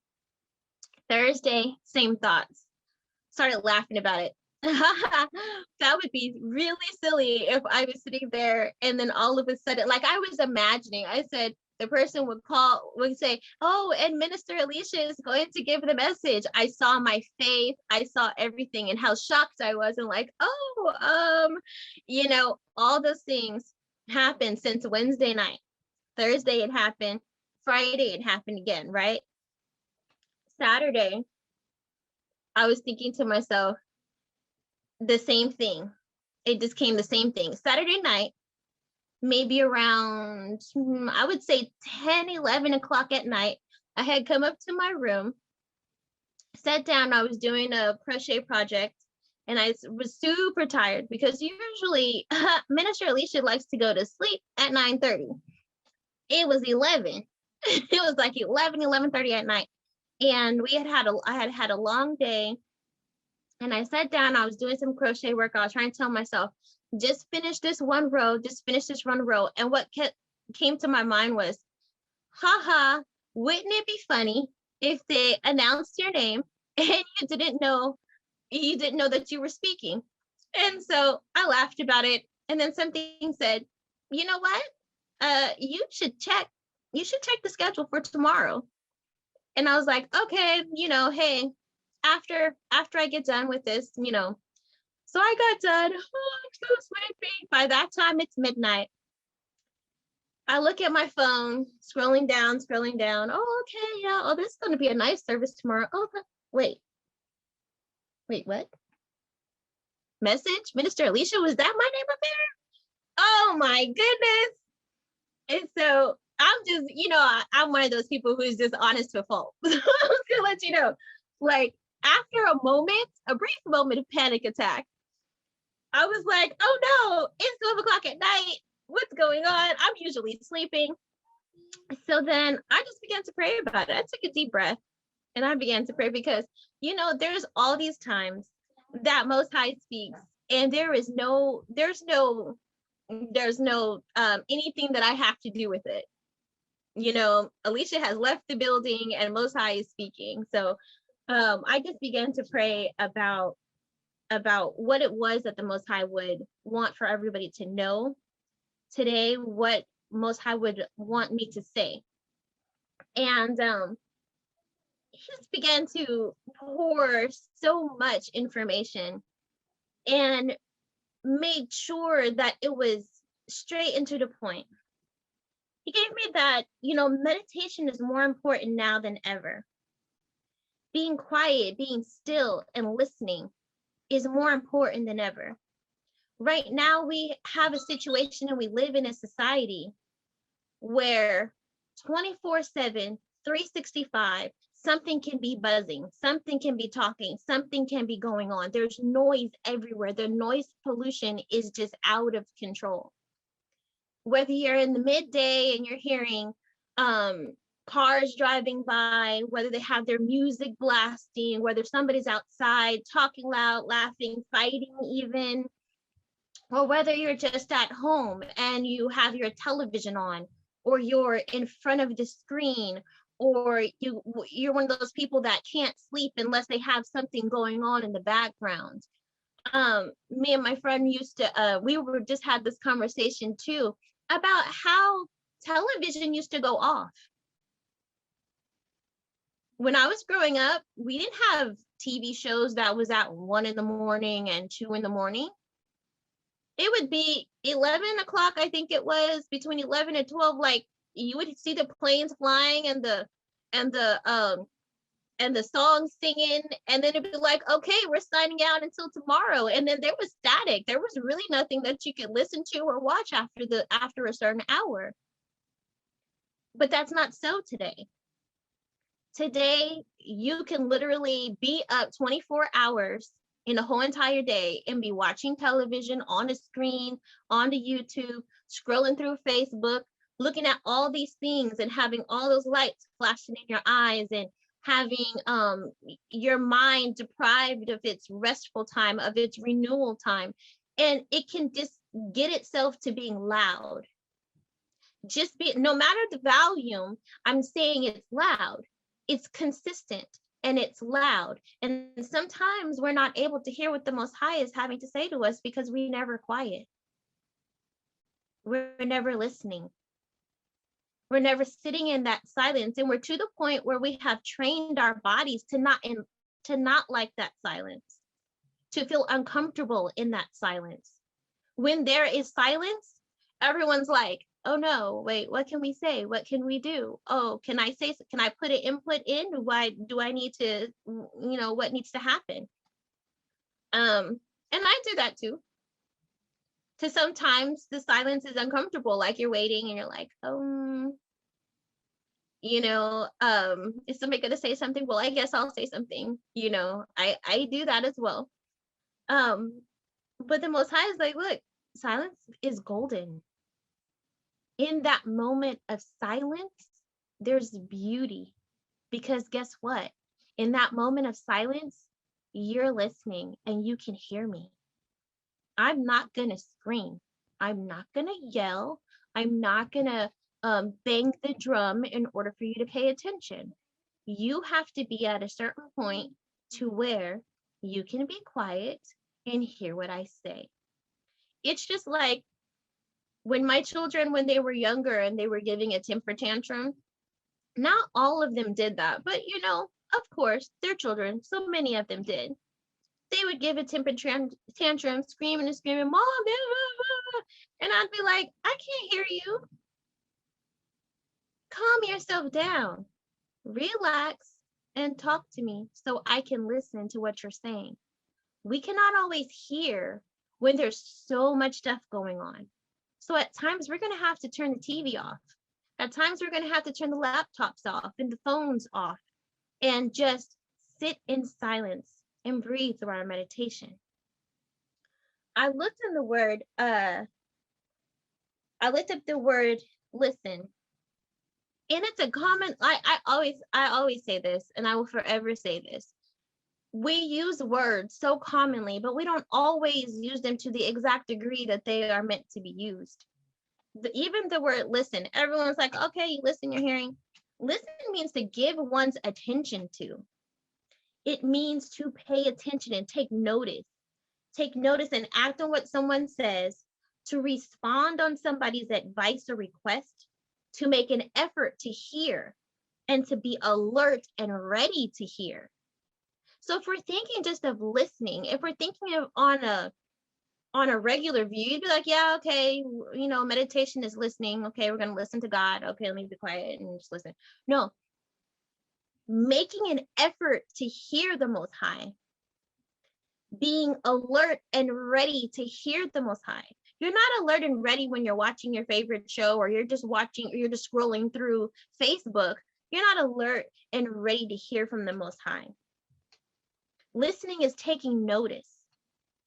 S14: Thursday, same thoughts. Started laughing about it. That would be really silly if I was sitting there and then all of a sudden, like I was imagining, I said, the person would say, oh, and Minister Alicia is going to give the message. I saw my faith, I saw everything, and how shocked I was, and like, oh, all those things happened since Wednesday night. Thursday it happened, Friday it happened again, right? Saturday, I was thinking to myself, the same thing. It just came the same thing. Saturday night, maybe around, I would say 10, 11 o'clock at night, I had come up to my room, sat down, I was doing a crochet project, and I was super tired because usually Minister Alicia likes to go to sleep at 9:30. It was 11. It was like 11:30 at night. And I had had a long day. And I sat down, I was doing some crochet work. I was trying to tell myself, just finish this one row, just finish this one row. And what came to my mind was, haha, wouldn't it be funny if they announced your name and you didn't know that you were speaking? And so I laughed about it. And then something said, you know what? You should check the schedule for tomorrow. And I was like, okay, hey, after I get done with this, So I got done. Oh, I'm so sleepy. By that time, it's midnight. I look at my phone, scrolling down. Oh, okay, yeah. Oh, this is going to be a nice service tomorrow. Oh, wait, what? Message? Minister Alicia, was that my name up there? Oh my goodness. And so I'm just, I'm one of those people who's just honest to a fault. I'm just gonna let you know. Like, after a brief moment of panic attack, I was like, oh no, it's 12 o'clock at night. What's going on? I'm usually sleeping. So then I just began to pray about it. I took a deep breath and I began to pray because, there's all these times that Most High speaks, and there's no anything that I have to do with it. Alicia has left the building and Most High is speaking. So I just began to pray about what it was that the Most High would want for everybody to know today, what Most High would want me to say. And he just began to pour so much information and made sure that it was straight and to the point. He gave me that, meditation is more important now than ever. Being quiet, being still, and listening is more important than ever. Right now, we have a situation and we live in a society where 24/7, 365, something can be buzzing, something can be talking, something can be going on. There's noise everywhere. The noise pollution is just out of control. Whether you're in the midday and you're hearing cars driving by, whether they have their music blasting, whether somebody's outside talking loud, laughing, fighting even, or whether you're just at home and you have your television on, or you're in front of the screen, or you're one of those people that can't sleep unless they have something going on in the background. Me and my friend just had this conversation too about how television used to go off. when I was growing up, we didn't have TV shows that was at 1 in the morning and 2 in the morning. It would be 11 o'clock, I think it was, between 11 and 12. Like, you would see the planes flying and the songs singing, and then it'd be like, okay, we're signing out until tomorrow. And then there was static. There was really nothing that you could listen to or watch after a certain hour. But that's not so today. Today, you can literally be up 24 hours in the whole entire day and be watching television on a screen, on the YouTube, scrolling through Facebook, looking at all these things and having all those lights flashing in your eyes, and having your mind deprived of its restful time, of its renewal time. And it can just get itself to being loud. No matter the volume, I'm saying it's loud. It's consistent and it's loud. And sometimes we're not able to hear what the Most High is having to say to us because we never quiet. We're never listening. We're never sitting in that silence. And we're to the point where we have trained our bodies to not like that silence, to feel uncomfortable in that silence. When there is silence, everyone's like, oh no, wait, what can we say? What can we do? Oh, can I put an input in? Do I need to, what needs to happen? And I do that too. Because sometimes the silence is uncomfortable, like you're waiting and you're like, is somebody gonna say something? Well, I guess I'll say something. I do that as well. But the Most High is like, look, silence is golden. In that moment of silence, there's beauty. Because guess what? In that moment of silence, you're listening and you can hear me. I'm not gonna scream. I'm not gonna yell. I'm not gonna bang the drum in order for you to pay attention. You have to be at a certain point to where you can be quiet and hear what I say. It's just like when my children, when they were younger and they were giving a temper tantrum, not all of them did that, but of course, they're children, so many of them did. They would give a temper tantrum, screaming and screaming, Mom, blah, blah, blah. And I'd be like, I can't hear you. Calm yourself down, relax, and talk to me so I can listen to what you're saying. We cannot always hear when there's so much stuff going on. So at times we're going to have to turn the TV off. At times we're going to have to turn the laptops off and the phones off and just sit in silence and breathe through our meditation. I looked up the word listen. And it's a common, I always say this, and I will forever say this. We use words so commonly, but we don't always use them to the exact degree that they are meant to be used. Even the word listen, everyone's like, okay, you listen, you're hearing. Listen means to give one's attention to. It means to pay attention and take notice. Take notice and act on what someone says, to respond on somebody's advice or request, to make an effort to hear, and to be alert and ready to hear. So if we're thinking just of listening, if we're thinking of on a regular view, you'd be like, yeah, okay, meditation is listening. Okay, we're going to listen to God. Okay, let me be quiet and just listen. No, making an effort to hear the Most High, being alert and ready to hear the Most High. You're not alert and ready when you're watching your favorite show, or you're just scrolling through Facebook. You're not alert and ready to hear from the Most High. Listening is taking notice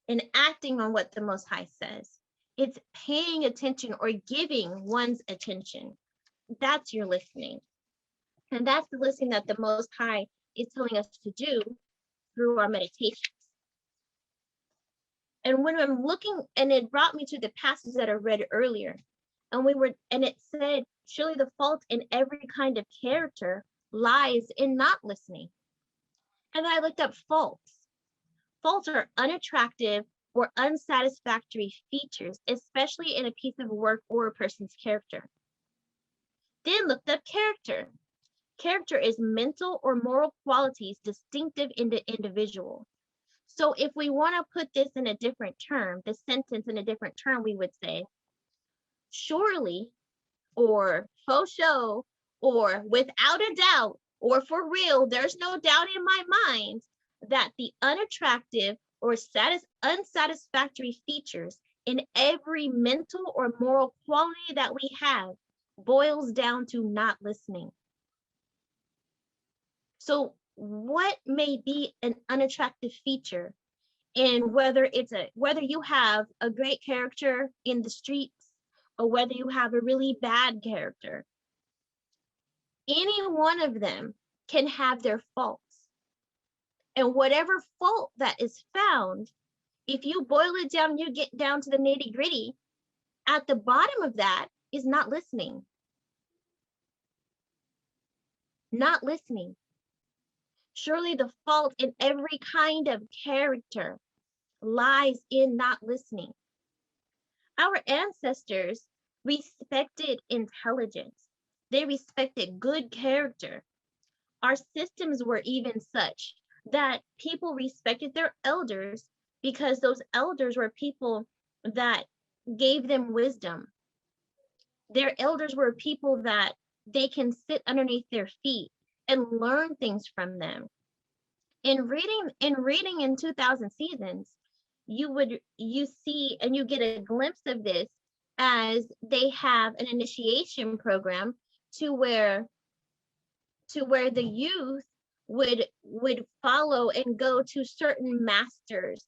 S14: and acting on what the Most High says. It's paying attention or giving one's attention. That's your listening. And that's the listening that the Most High is telling us to do through our meditations. And when I'm looking, and it brought me to the passage that I read earlier, and it said, surely the fault in every kind of character lies in not listening. And I looked up faults. Faults are unattractive or unsatisfactory features, especially in a piece of work or a person's character. Then looked up character. Character is mental or moral qualities distinctive in the individual. So if we want to put this in a different term, the sentence in a different term, we would say, surely, or for sure, or without a doubt, or for real, there's no doubt in my mind that the unattractive or unsatisfactory features in every mental or moral quality that we have boils down to not listening. So what may be an unattractive feature in whether you have a great character in the streets or whether you have a really bad character? Any one of them can have their faults. And whatever fault that is found, if you boil it down, you get down to the nitty gritty, at the bottom of that is not listening. Not listening. Surely the fault in every kind of character lies in not listening. Our ancestors respected intelligence. They respected good character. Our systems were even such that people respected their elders because those elders were people that gave them wisdom. Their elders were people that they can sit underneath their feet and learn things from them. In reading in 2000 Seasons, you see and you get a glimpse of this as they have an initiation program to where the youth would follow and go to certain masters,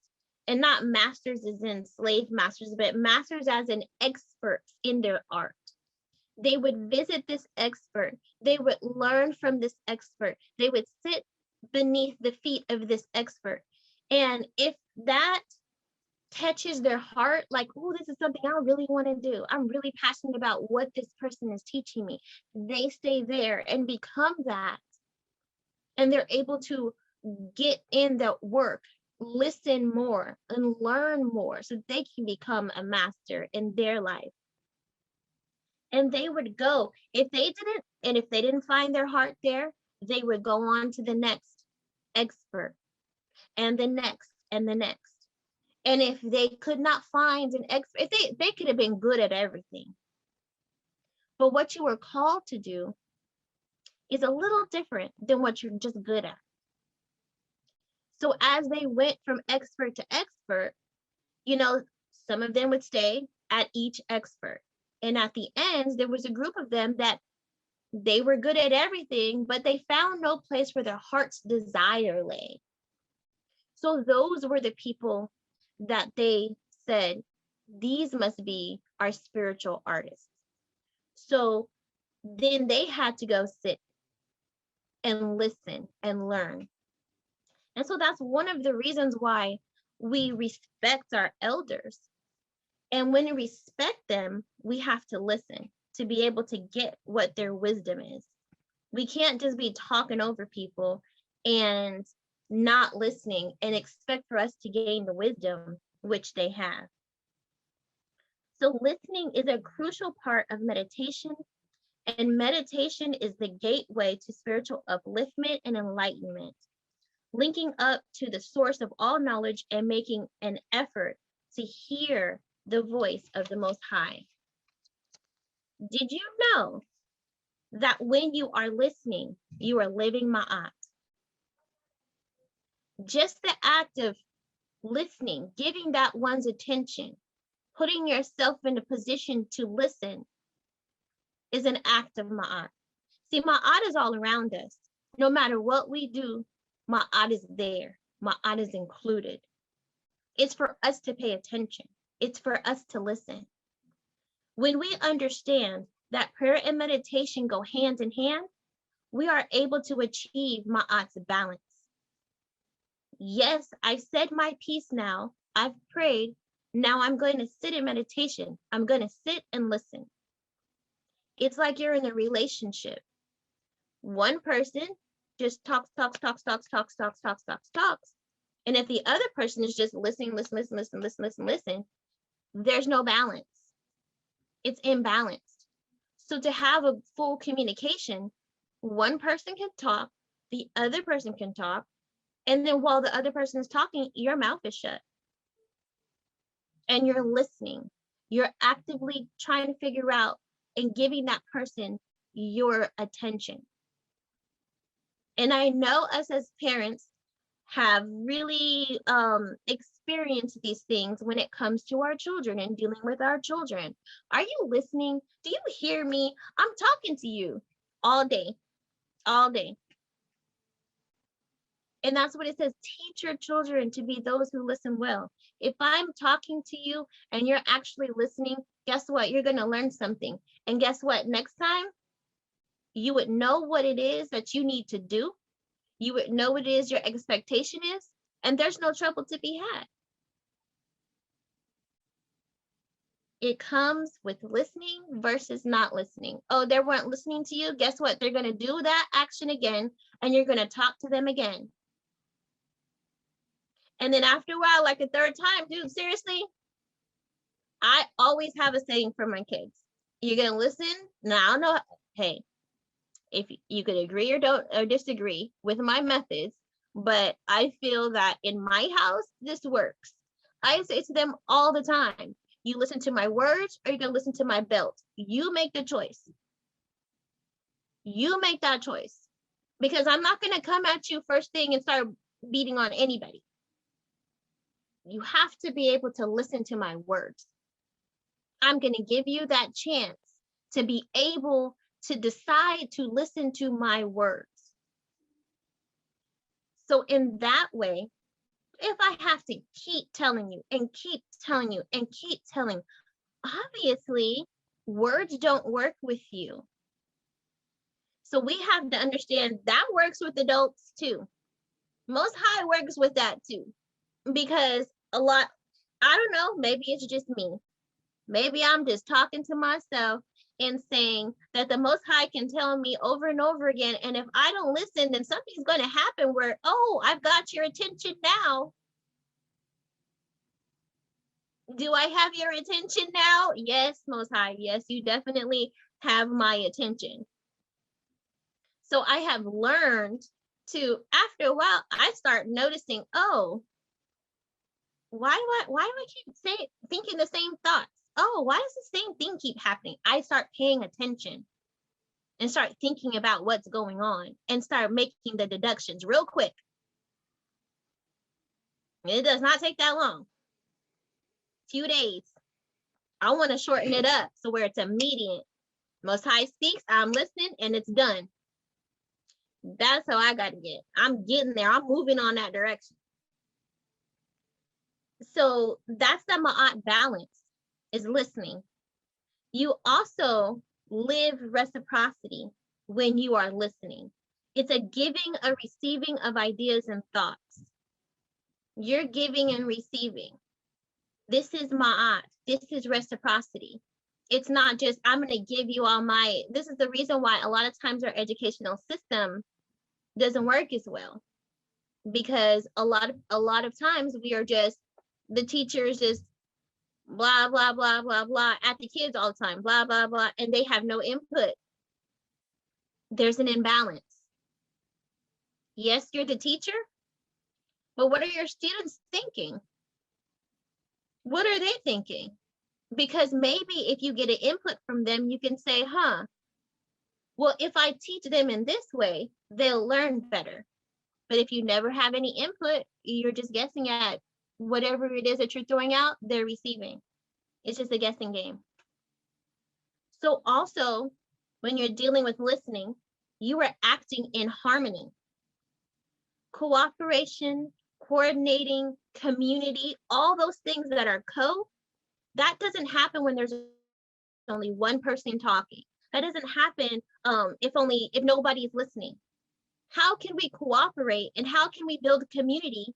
S14: and not masters as in slave masters, but masters as in experts in their art. They would visit this expert. They would learn from this expert. They would sit beneath the feet of this expert. And if that touches their heart, like, oh, this is something I really want to do, I'm really passionate about what this person is teaching me, they stay there and become that. And they're able to get in the work, listen more, and learn more so they can become a master in their life. And they would go, if they didn't find their heart there, they would go on to the next expert and the next and the next. And if they could not find an expert, if they could have been good at everything, but what you were called to do is a little different than what you're just good at. So as they went from expert to expert, some of them would stay at each expert. And at the end, there was a group of them that they were good at everything, but they found no place where their heart's desire lay. So those were the people that they said, these must be our spiritual artists. So then they had to go sit and listen and learn. And so that's one of the reasons why we respect our elders. And when we respect them, we have to listen to be able to get what their wisdom is. We can't just be talking over people and not listening and expect for us to gain the wisdom which they have. So listening is a crucial part of meditation, and meditation is the gateway to spiritual upliftment and enlightenment, linking up to the source of all knowledge and making an effort to hear the voice of the Most High. Did you know that when you are listening, you are living Ma'at? Just the act of listening, giving that one's attention, putting yourself in a position to listen is an act of Ma'at. See, Ma'at is all around us. No matter what we do, Ma'at is there. Ma'at is included. It's for us to pay attention. It's for us to listen. When we understand that prayer and meditation go hand in hand, we are able to achieve Ma'at's balance. Yes, I've said my piece now. I've prayed. Now I'm going to sit in meditation. I'm going to sit and listen. It's like you're in a relationship. One person just talks. And if the other person is just listening, listen, there's no balance. It's imbalanced. So to have a full communication, one person can talk, the other person can talk, and then while the other person is talking, your mouth is shut and you're listening. You're actively trying to figure out and giving that person your attention. And I know us as parents have really experienced these things when it comes to our children and dealing with our children. Are you listening? Do you hear me? I'm talking to you all day, all day. And that's what it says, teach your children to be those who listen well. If I'm talking to you and you're actually listening, guess what? You're going to learn something. And guess what? Next time, you would know what it is that you need to do. You would know what it is your expectation is, and there's no trouble to be had. It comes with listening versus not listening. Oh, they weren't listening to you. Guess what? They're going to do that action again, and you're going to talk to them again. And then after a while, like a third time, dude, seriously, I always have a saying for my kids. You're going to listen. Now, I don't know. Hey, if you could agree or disagree with my methods, but I feel that in my house, this works. I say to them all the time, you listen to my words or you're going to listen to my belt. You make the choice. You make that choice, because I'm not going to come at you first thing and start beating on anybody. You have to be able to listen to my words. I'm going to give you that chance to be able to decide to listen to my words. So in that way, if I have to keep telling you and keep telling you and keep telling, obviously words don't work with you. So we have to understand that works with adults too. Most High works with that too, because a lot, I don't know, maybe it's just me. Maybe I'm just talking to myself and saying that the Most High can tell me over and over again. And if I don't listen, then something's going to happen where, oh, I've got your attention now. Do I have your attention now? Yes, Most High. Yes, you definitely have my attention. So I have learned to, after a while, I start noticing, oh, why do I keep thinking the same thoughts? Oh, why does the same thing keep happening? I start paying attention and start thinking about what's going on and start making the deductions real quick. It does not take that long. Few days. I want to shorten it up so where it's immediate. Most High speaks, I'm listening, and it's done. That's how I got to get. I'm getting there. I'm moving on that direction. So that's the Ma'at balance, is listening. You also live reciprocity when you are listening. It's a giving, a receiving of ideas and thoughts. You're giving and receiving. This is Ma'at. This is reciprocity. It's not just, I'm going to give you all my, this is the reason why a lot of times our educational system doesn't work as well. Because a lot of times we are just, the teachers just blah, blah, blah, blah, blah at the kids all the time, blah, blah, blah, and they have no input. There's an imbalance. Yes, you're the teacher, but what are your students thinking? What are they thinking? Because maybe if you get an input from them, you can say, well, if I teach them in this way, they'll learn better. But if you never have any input, you're just guessing at whatever it is that you're throwing out, they're receiving. It's just a guessing game. So also, when you're dealing with listening, you are acting in harmony. Cooperation, coordinating, community, all those things that are that doesn't happen when there's only one person talking. That doesn't happen if nobody's listening. How can we cooperate and how can we build a community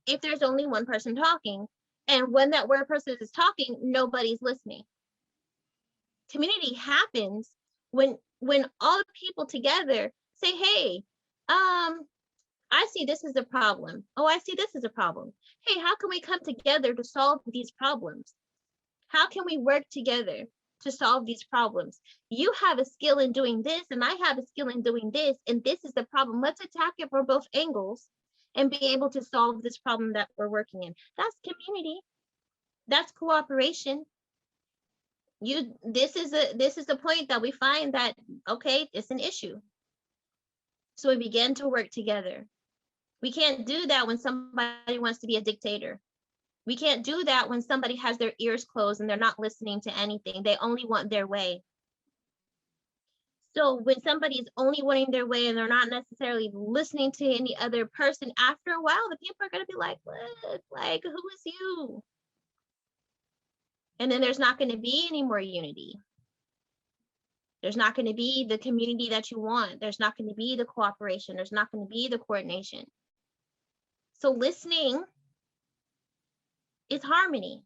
S14: if there's only one person talking? And when that one person is talking, nobody's listening. Community happens when all the people together say, hey, I see this is a problem. Oh, I see this is a problem. Hey, how can we come together to solve these problems? How can we work together? to solve these problems. You have a skill in doing this, and I have a skill in doing this, and this is the problem. Let's attack it from both angles and be able to solve this problem that we're working in. That's community. That's cooperation. This is the point that we find that, okay, it's an issue. So we begin to work together. We can't do that when somebody wants to be a dictator. We can't do that when somebody has their ears closed and they're not listening to anything. They only want their way. So when somebody is only wanting their way and they're not necessarily listening to any other person, after a while, the people are going to be like, what? Like, who is you? And then there's not going to be any more unity. There's not going to be the community that you want. There's not going to be the cooperation. There's not going to be the coordination. So listening is harmony,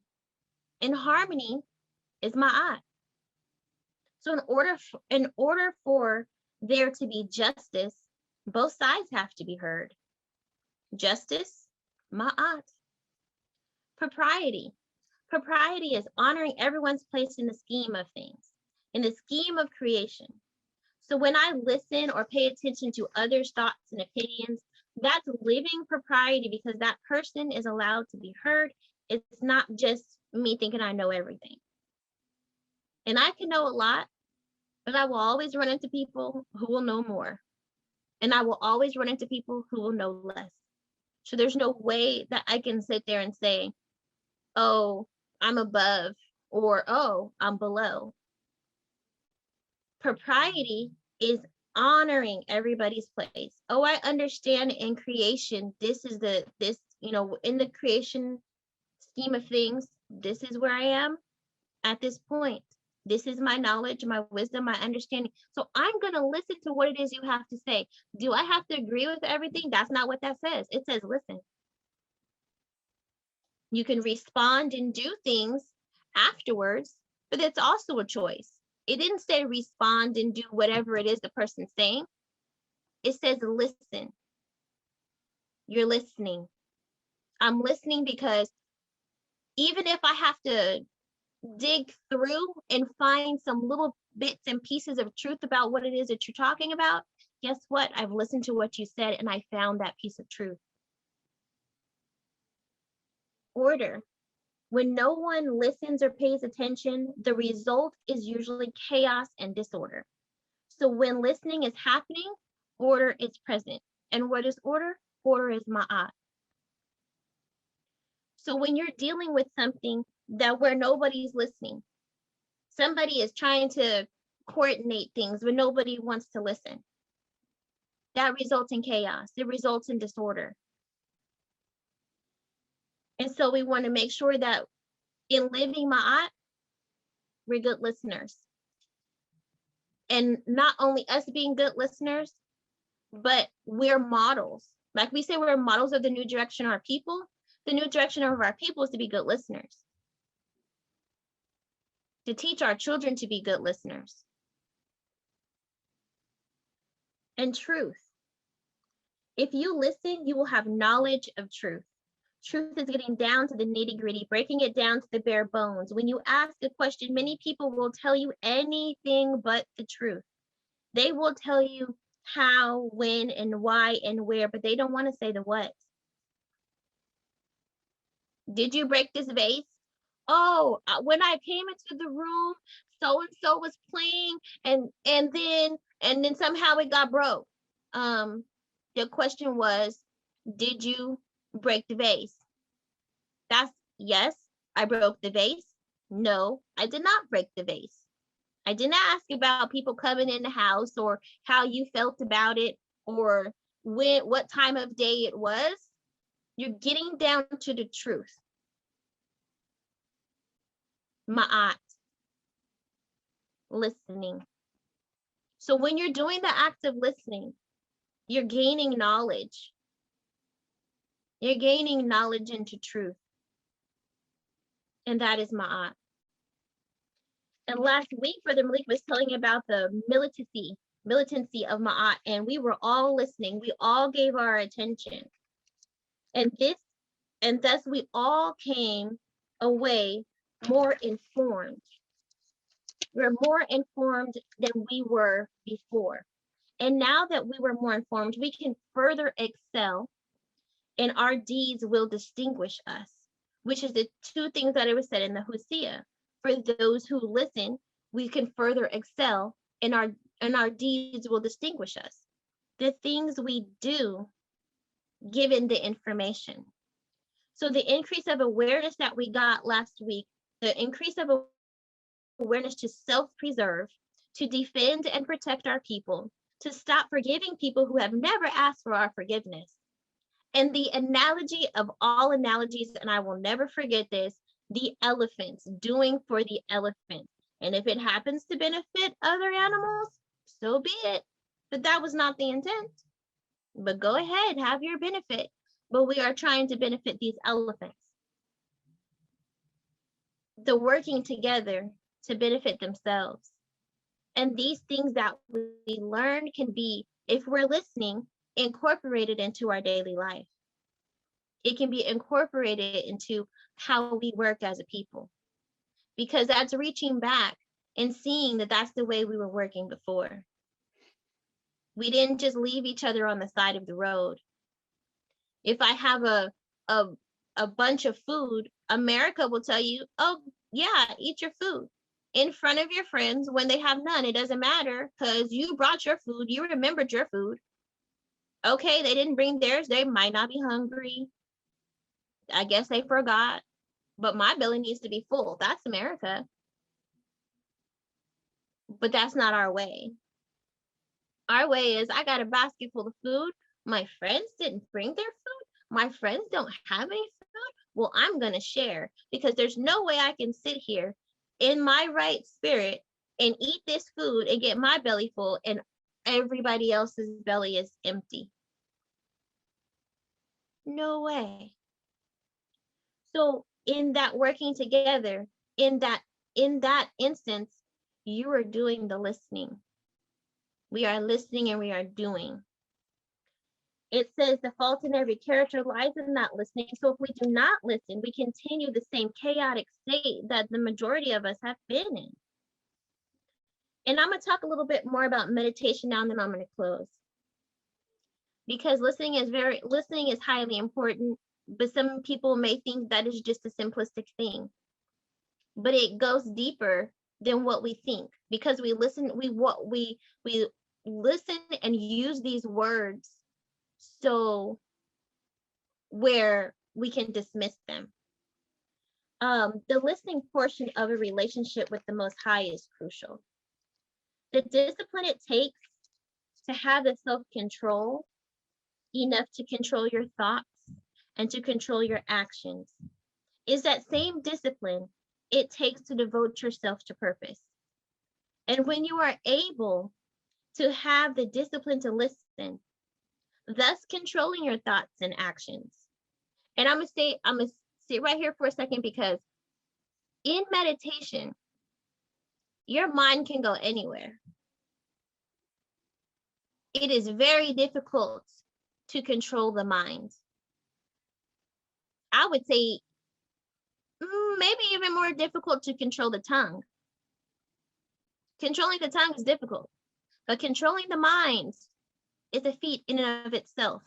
S14: and harmony is ma'at. So in order for there to be justice, both sides have to be heard. Justice, ma'at. Propriety. Propriety is honoring everyone's place in the scheme of things, in the scheme of creation. So when I listen or pay attention to others' thoughts and opinions, that's living propriety, because that person is allowed to be heard. It's not just me thinking I know everything. And I can know a lot, but I will always run into people who will know more. And I will always run into people who will know less. So there's no way that I can sit there and say, oh, I'm above, or oh, I'm below. Propriety is honoring everybody's place. Oh, I understand in creation, in the creation scheme of things, this is where I am at this point. This is my knowledge, my wisdom, my understanding. So I'm going to listen to what it is you have to say. Do I have to agree with everything? That's not what that says. It says, listen. You can respond and do things afterwards, but it's also a choice. It didn't say respond and do whatever it is the person's saying. It says listen. You're listening. I'm listening because even if I have to dig through and find some little bits and pieces of truth about what it is that you're talking about, guess what? I've listened to what you said and I found that piece of truth. Order. When no one listens or pays attention, the result is usually chaos and disorder. So when listening is happening, order is present. And what is order? Order is ma'at. So when you're dealing with something where nobody's listening, somebody is trying to coordinate things when nobody wants to listen, that results in chaos. It results in disorder. And so we want to make sure that in living ma'at, we're good listeners. And not only us being good listeners, but we're models. Like we say, we're models of the new direction of our people. The new direction of our people is to be good listeners. To teach our children to be good listeners. And truth. If you listen, you will have knowledge of truth. Truth is getting down to the nitty-gritty, breaking it down to the bare bones. When you ask a question, many people will tell you anything but the truth. They will tell you how, when, and why, and where, but they don't want to say the what. Did you break this vase? Oh, when I came into the room, so-and-so was playing, and then somehow it got broke. The question was, did you break the vase? That's yes, I broke the vase. No, I did not break the vase. I didn't ask about people coming in the house or how you felt about it or what time of day it was. You're getting down to the truth. Ma'at. Listening. So when you're doing the act of listening, you're gaining knowledge. You're gaining knowledge into truth. And that is ma'at. And last week, Brother Malik was telling about the militancy of ma'at, and we were all listening. We all gave our attention. And thus we all came away more informed. We're more informed than we were before. And now that we were more informed, we can further excel, and our deeds will distinguish us, which is the two things that it was said in the Hosea. For those who listen, we can further excel, and our deeds will distinguish us. The things we do given the information. So the increase of awareness that we got last week, the increase of awareness to self-preserve, to defend and protect our people, to stop forgiving people who have never asked for our forgiveness. And the analogy of all analogies, and I will never forget this, the elephants, doing for the elephant. And if it happens to benefit other animals, so be it. But that was not the intent. But go ahead, have your benefit. But we are trying to benefit these elephants. The working together to benefit themselves. And these things that we learn can be, if we're listening, incorporated into our daily life. It can be incorporated into how we work as a people. Because that's reaching back and seeing that that's the way we were working before. We didn't just leave each other on the side of the road. If I have a bunch of food, America will tell you, oh yeah, eat your food in front of your friends when they have none. It doesn't matter because you brought your food, you remembered your food. Okay, they didn't bring theirs, they might not be hungry. I guess they forgot, but my belly needs to be full. That's America. But that's not our way. Our way is, I got a basket full of food. My friends didn't bring their food. My friends don't have any food. Well, I'm going to share, because there's no way I can sit here in my right spirit and eat this food and get my belly full and everybody else's belly is empty. No way. So in that working together, in that instance, you are doing the listening. We are listening and we are doing. It says the fault in every character lies in not listening. So if we do not listen, we continue the same chaotic state that the majority of us have been in. And I'm going to talk a little bit more about meditation now, and then I'm going to close. Because listening is highly important, but some people may think that is just a simplistic thing. But it goes deeper than what we think, because we listen, we listen and use these words so where we can dismiss them. The listening portion of a relationship with the Most High is crucial. The discipline it takes to have the self-control enough to control your thoughts and to control your actions is that same discipline it takes to devote yourself to purpose. And when you are able to have the discipline to listen, thus controlling your thoughts and actions. And I'm gonna sit right here for a second, because in meditation, your mind can go anywhere. It is very difficult to control the mind. I would say maybe even more difficult to control the tongue. Controlling the tongue is difficult, but controlling the mind is a feat in and of itself.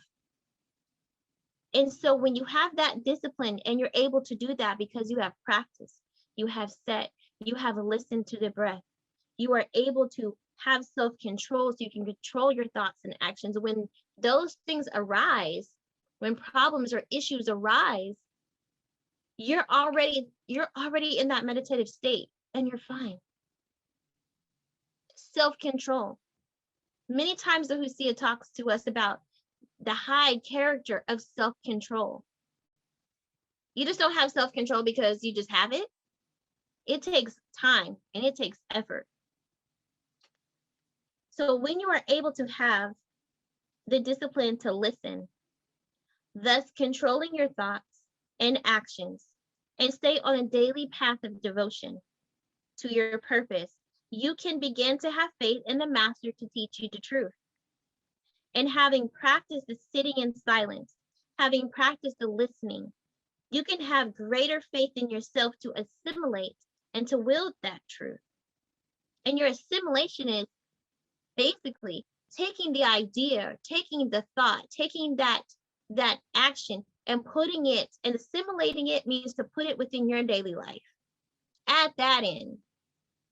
S14: And so when you have that discipline and you're able to do that because you have practice, you have set, you have listened to the breath, you are able to have self-control so you can control your thoughts and actions. When those things arise, when problems or issues arise, you're already in that meditative state and you're fine. Self-control. Many times the Hosea talks to us about the high character of self-control. You just don't have self-control because you just have it. It takes time and it takes effort. So when you are able to have the discipline to listen, thus controlling your thoughts and actions, and stay on a daily path of devotion to your purpose, you can begin to have faith in the Master to teach you the truth. And having practiced the sitting in silence, having practiced the listening, you can have greater faith in yourself to assimilate and to wield that truth. And your assimilation is basically taking the idea, taking the thought, taking that action and putting it and assimilating it means to put it within your daily life. Add that in.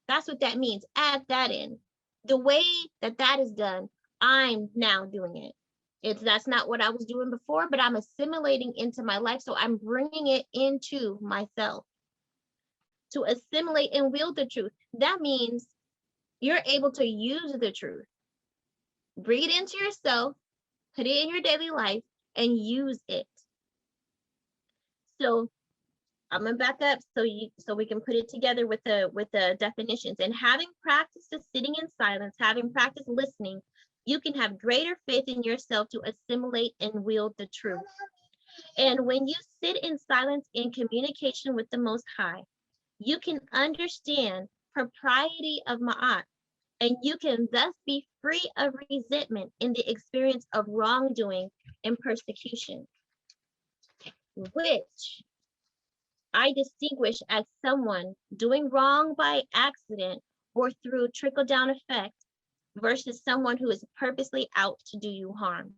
S14: That's what that means. Add that in. The way that is done, I'm now doing it. That's not what I was doing before, but I'm assimilating into my life. So I'm bringing it into myself. To assimilate and wield the truth, that means you're able to use the truth. Bring it into yourself, put it in your daily life, and use it. So I'm gonna back up so we can put it together with the definitions. And having practiced sitting in silence, having practiced listening, you can have greater faith in yourself to assimilate and wield the truth. And when you sit in silence in communication with the Most High, you can understand propriety of Ma'at, and you can thus be free of resentment in the experience of wrongdoing and persecution, which I distinguish as someone doing wrong by accident or through trickle-down effect versus someone who is purposely out to do you harm.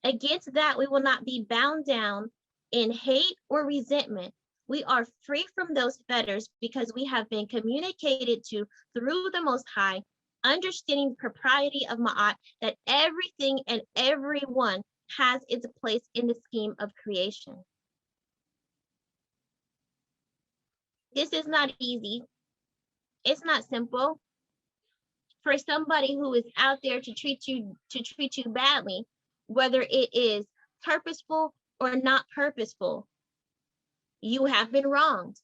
S14: Against that, we will not be bound down in hate or resentment. We are free from those fetters because we have been communicated to through the Most High, understanding the propriety of Ma'at, that everything and everyone has its place in the scheme of creation. This is not easy. It's not simple. For somebody who is out there to treat you badly, whether it is purposeful or not purposeful, you have been wronged.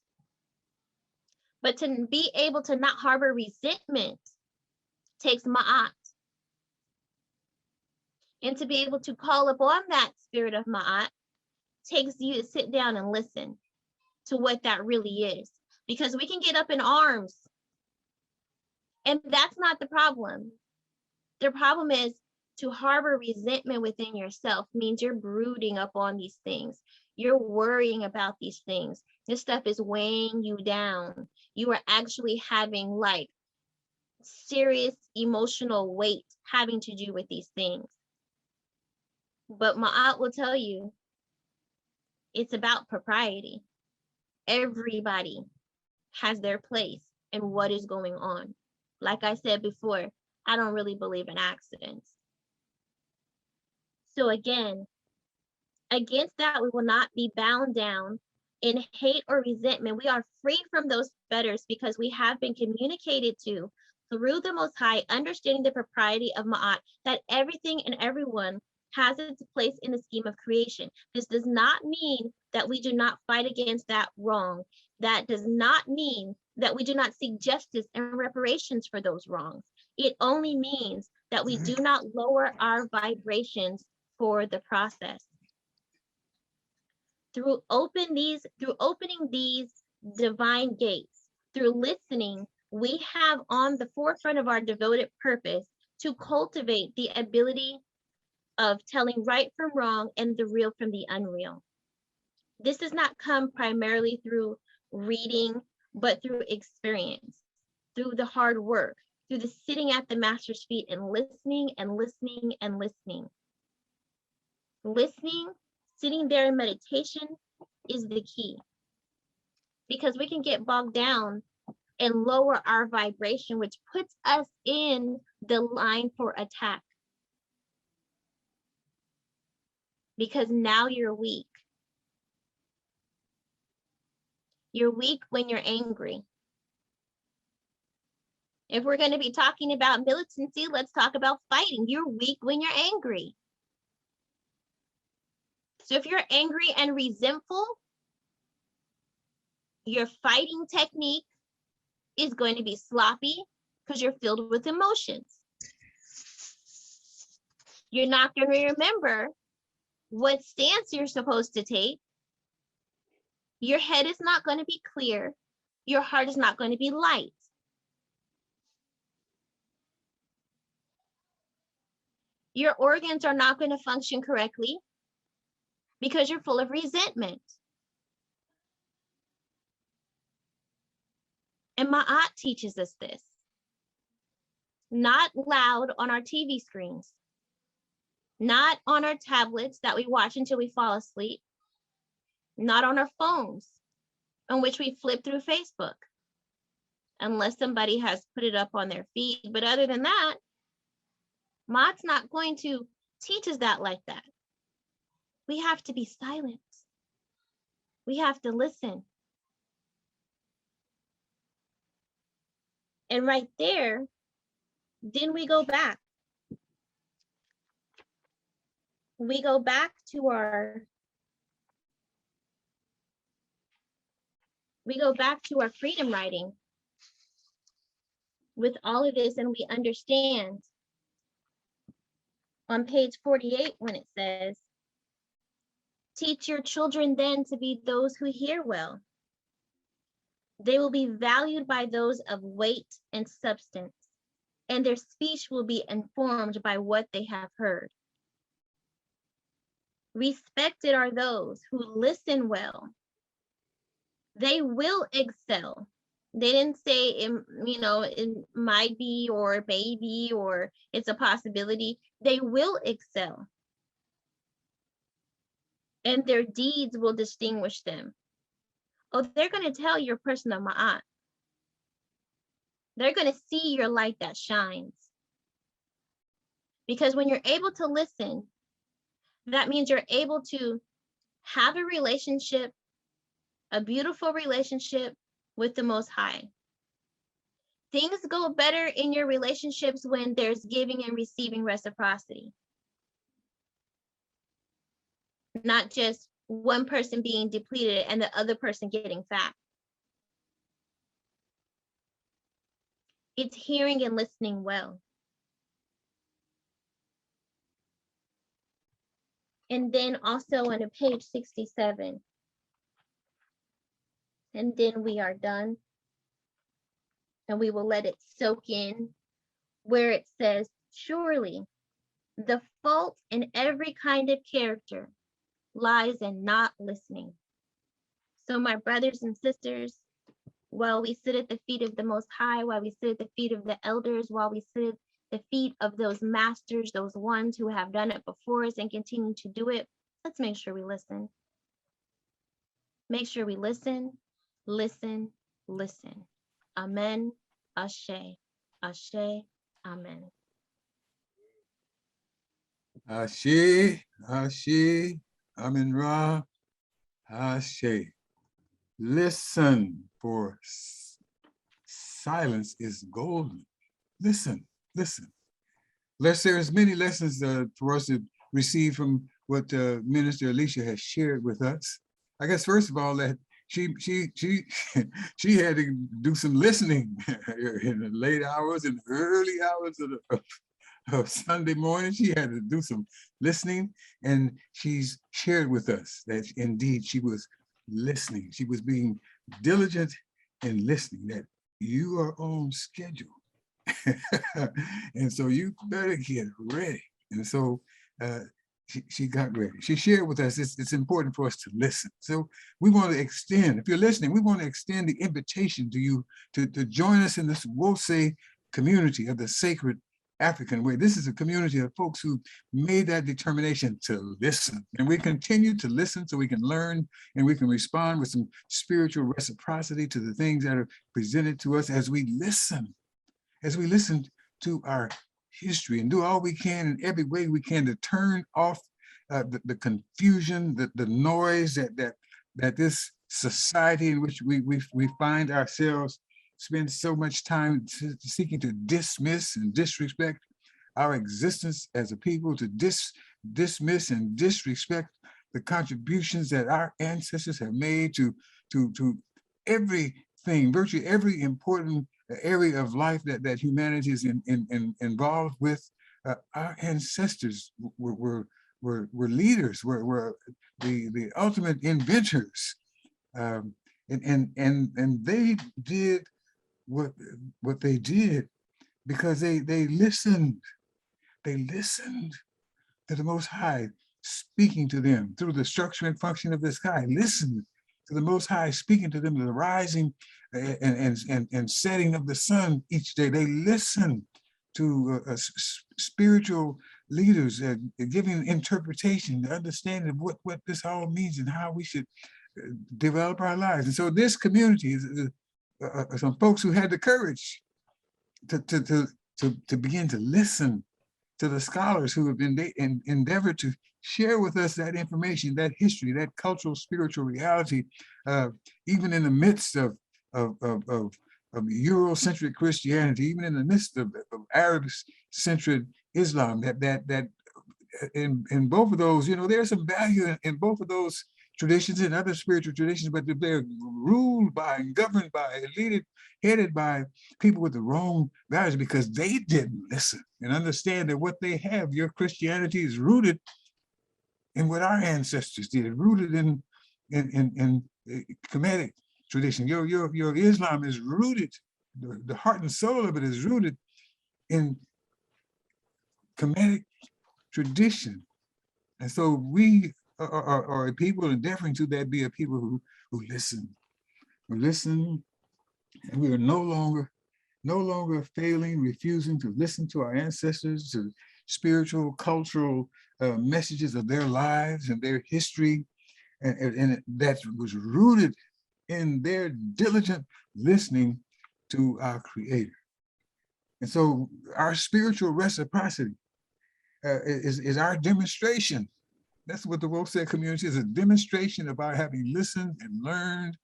S14: But to be able to not harbor resentment takes ma'at. And to be able to call upon that spirit of ma'at takes you to sit down and listen to what that really is. Because we can get up in arms, and that's not the problem. The problem is to harbor resentment within yourself means you're brooding up on these things. You're worrying about these things. This stuff is weighing you down. You are actually having like serious emotional weight having to do with these things. But Ma'at will tell you it's about propriety. Everybody has their place in what is going on. Like I said before, I don't really believe in accidents. So again, against that, we will not be bound down in hate or resentment. We are free from those fetters because we have been communicated to through the Most High, understanding the propriety of Ma'at, that everything and everyone has its place in the scheme of creation. This does not mean that we do not fight against that wrong. That does not mean that we do not seek justice and reparations for those wrongs. It only means that we do not lower our vibrations for the process. Through opening these divine gates, through listening, we have on the forefront of our devoted purpose to cultivate the ability of telling right from wrong and the real from the unreal. This does not come primarily through reading, but through experience, through the hard work, through the sitting at the master's feet and listening and listening and listening. Listening, sitting there in meditation is the key, because we can get bogged down and lower our vibration, which puts us in the line for attack. Because now you're weak. You're weak when you're angry. If we're going to be talking about militancy, let's talk about fighting. You're weak when you're angry. So if you're angry and resentful, your fighting technique is going to be sloppy because you're filled with emotions. You're not going to remember what stance you're supposed to take. Your head is not going to be clear. Your heart is not going to be light. Your organs are not going to function correctly because you're full of resentment. And Ma'at teaches us this. not loud on our TV screens, not on our tablets that we watch until we fall asleep, not on our phones on which we flip through Facebook, unless somebody has put it up on their feed. But other than that, Mod's not going to teach us that like that. We have to be silent. We have to listen. And right there, then we go back. We go back to our freedom writing with all of this, and we understand on page 48 when it says, teach your children then to be those who hear well. They will be valued by those of weight and substance, and their speech will be informed by what they have heard. Respected are those who listen well. They will excel. They didn't say, it might be or maybe or it's a possibility. They will excel. And their deeds will distinguish them. Oh, they're going to tell your person of ma'at. They're going to see your light that shines. Because when you're able to listen, that means you're able to have a relationship, a beautiful relationship with the Most High. Things go better in your relationships when there's giving and receiving reciprocity. Not just one person being depleted and the other person getting fat. It's hearing and listening well. And then also on page 67, and then we are done. And we will let it soak in, where it says, surely the fault in every kind of character lies in not listening. So my brothers and sisters, while we sit at the feet of the Most High, while we sit at the feet of the elders, while we sit at the feet of those masters, those ones who have done it before us and continue to do it, let's make sure we listen. Make sure we listen, listen, listen. Amen, Ashe, Ashe, Amen.
S11: Ashe, Ashe, Amen Ra, Ashe. Listen, for silence is golden. Listen, listen. There's many lessons for us to receive from what Minister Alicia has shared with us. I guess first of all that she had to do some listening in the late hours and early hours of Sunday morning. She had to do some listening, and she's shared with us that indeed she was listening. She was being diligent in listening, that you are on schedule. And so you better get ready. And so she got ready. She shared with us, it's important for us to listen. So we want to extend, if you're listening, we want to extend the invitation to you to join us in this Wose community of the sacred African way. This is a community of folks who made that determination to listen. And we continue to listen so we can learn and we can respond with some spiritual reciprocity to the things that are presented to us as we listen to our history and do all we can in every way we can to turn off the confusion, the noise that this society in which we find ourselves spend so much time seeking to dismiss and disrespect our existence as a people, to dismiss and disrespect the contributions that our ancestors have made to everything, virtually every important area of life that humanity is involved with. Our ancestors were leaders, were the ultimate inventors, and they did what they did because they listened. They listened to the Most High speaking to them through the structure and function of the sky. Listened to the Most High speaking to them, the rising and setting of the sun each day. They listened spiritual leaders, giving interpretation, the understanding of what this all means and how we should develop our lives. And so this community is some folks who had the courage to begin to listen to the scholars who have endeavored to share with us that information, that history, that cultural, spiritual reality, even in the midst of Eurocentric Christianity, even in the midst of Arab-centric Islam. That in both of those, there's some value in both of those traditions and other spiritual traditions, but they're ruled by and governed by, headed by people with the wrong values because they didn't listen and understand that what they have, your Christianity is rooted in what our ancestors did, rooted in Kemetic tradition. Your Islam is rooted, the heart and soul of it is rooted in Kemetic tradition. And so we are a people endeavoring to that be a people who listen, and we are no longer failing, refusing to listen to our ancestors, to spiritual, cultural messages of their lives and their history, and that was rooted in their diligent listening to our Creator. And so our spiritual reciprocity is our demonstration. That's what the Wosei community is, a demonstration of our having listened and learned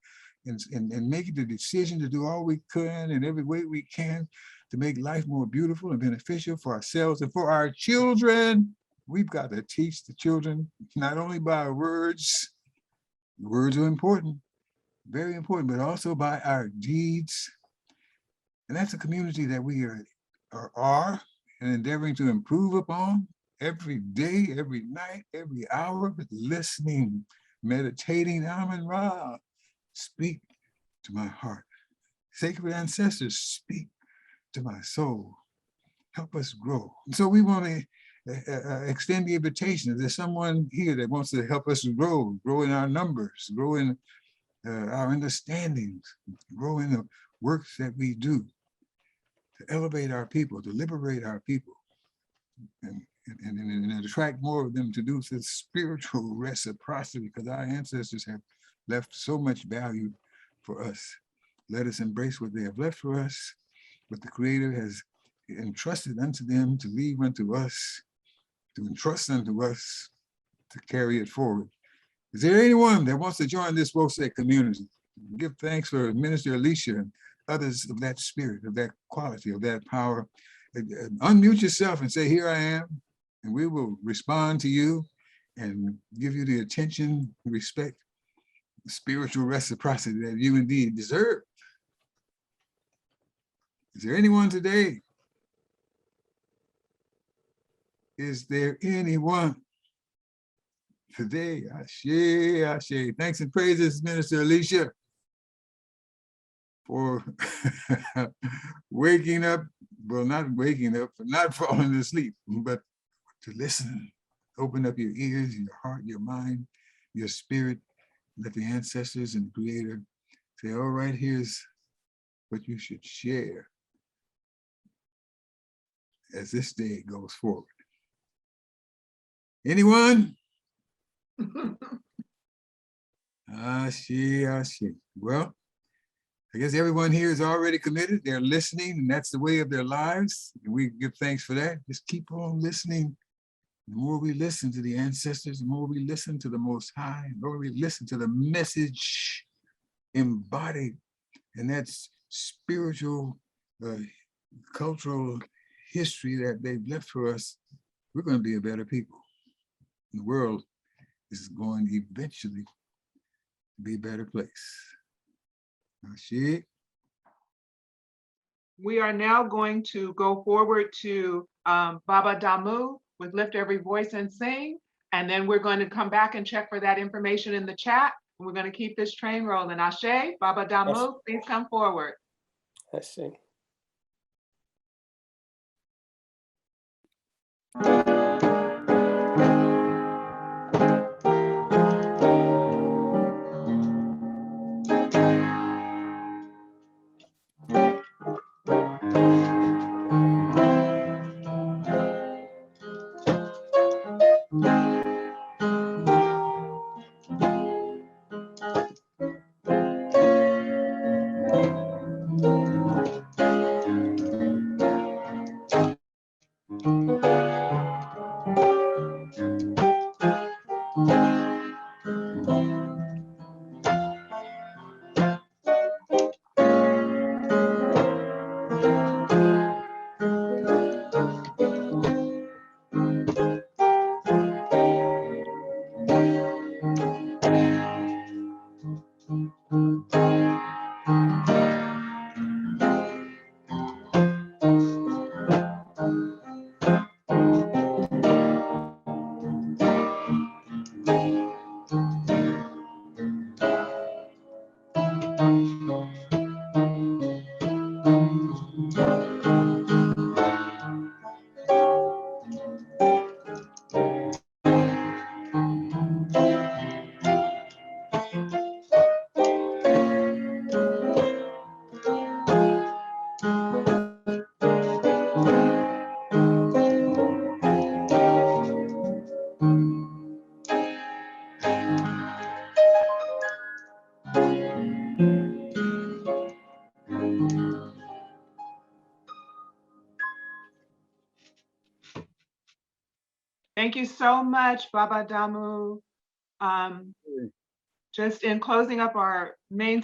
S11: and making the decision to do all we can in every way we can to make life more beautiful and beneficial for ourselves and for our children. We've got to teach the children, not only by our words, the words are important, very important, but also by our deeds. And that's a community that we are and endeavoring to improve upon every day, every night, every hour, but listening, meditating. Amen Ra, speak to my heart. Sacred ancestors, speak to my soul. Help us grow. And so we want to extend the invitation. If there's someone here that wants to help us grow in our numbers, grow in our understandings, grow in the works that we do to elevate our people, to liberate our people, and attract more of them to do this spiritual reciprocity, because our ancestors have left so much value for us. Let us embrace what they have left for us, what the Creator has entrusted unto them to leave unto us, to entrust unto us, to carry it forward. Is there anyone that wants to join this Wosei community? Give thanks for Minister Alicia and others of that spirit, of that quality, of that power. Unmute yourself and say, here I am, and we will respond to you and give you the attention, respect, spiritual reciprocity that you indeed deserve. Is there anyone today? Is there anyone today? Ashe, Ashe. Thanks and praises, Minister Alicia, for waking up, well, not waking up, not falling asleep, but to listen. Open up your ears, your heart, your mind, your spirit. Let the ancestors and the Creator say, all right, here's what you should share as this day goes forward. Anyone? Ashe, Ashe. Well, I guess everyone here is already committed. They're listening, and that's the way of their lives. And we give thanks for that. Just keep on listening. The more we listen to the ancestors, the more we listen to the Most High, the more we listen to the message embodied in that spiritual, cultural history that they've left for us, we're going to be a better people. The world is going eventually to be a better place. Ashe.
S9: We are now going to go forward to Baba Damu with Lift Every Voice and Sing. And then we're going to come back and check for that information in the chat. And we're going to keep this train rolling. Ashe, Baba Damu, please come forward.
S15: Ashe.
S9: Thank you so much, Baba Damu. Just in closing up our main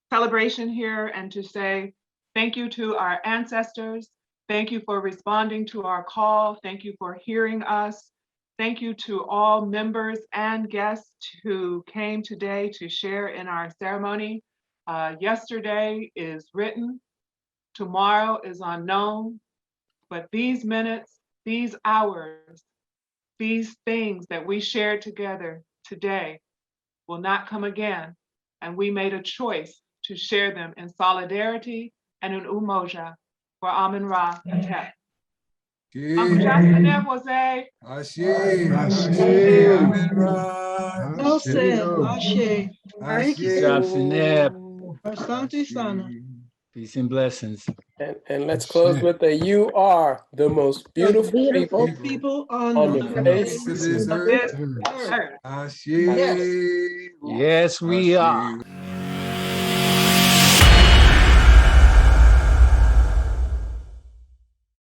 S9: celebration here, and to say thank you to our ancestors. Thank you for responding to our call. Thank you for hearing us. Thank you to all members and guests who came today to share in our ceremony. Yesterday is written, tomorrow is unknown, but these minutes, these hours, these things that we shared together today will not come again. And we made a choice to share them in solidarity and in umoja for Amun Ra Atep. Uncle Justin Wose.
S11: Ashe, Ashe, Amen Ra.
S7: Well said. Ashe. Thank you.
S15: Asante
S7: Sana.
S15: Peace and blessings.
S2: And let's close with a "You are the most beautiful
S7: Beautiful
S2: people
S7: people on
S2: on
S7: the
S2: the face
S11: To
S7: face
S11: this
S7: of
S11: earth.
S7: this earth.
S11: Ashe.
S7: Yes.
S15: Yes, we are.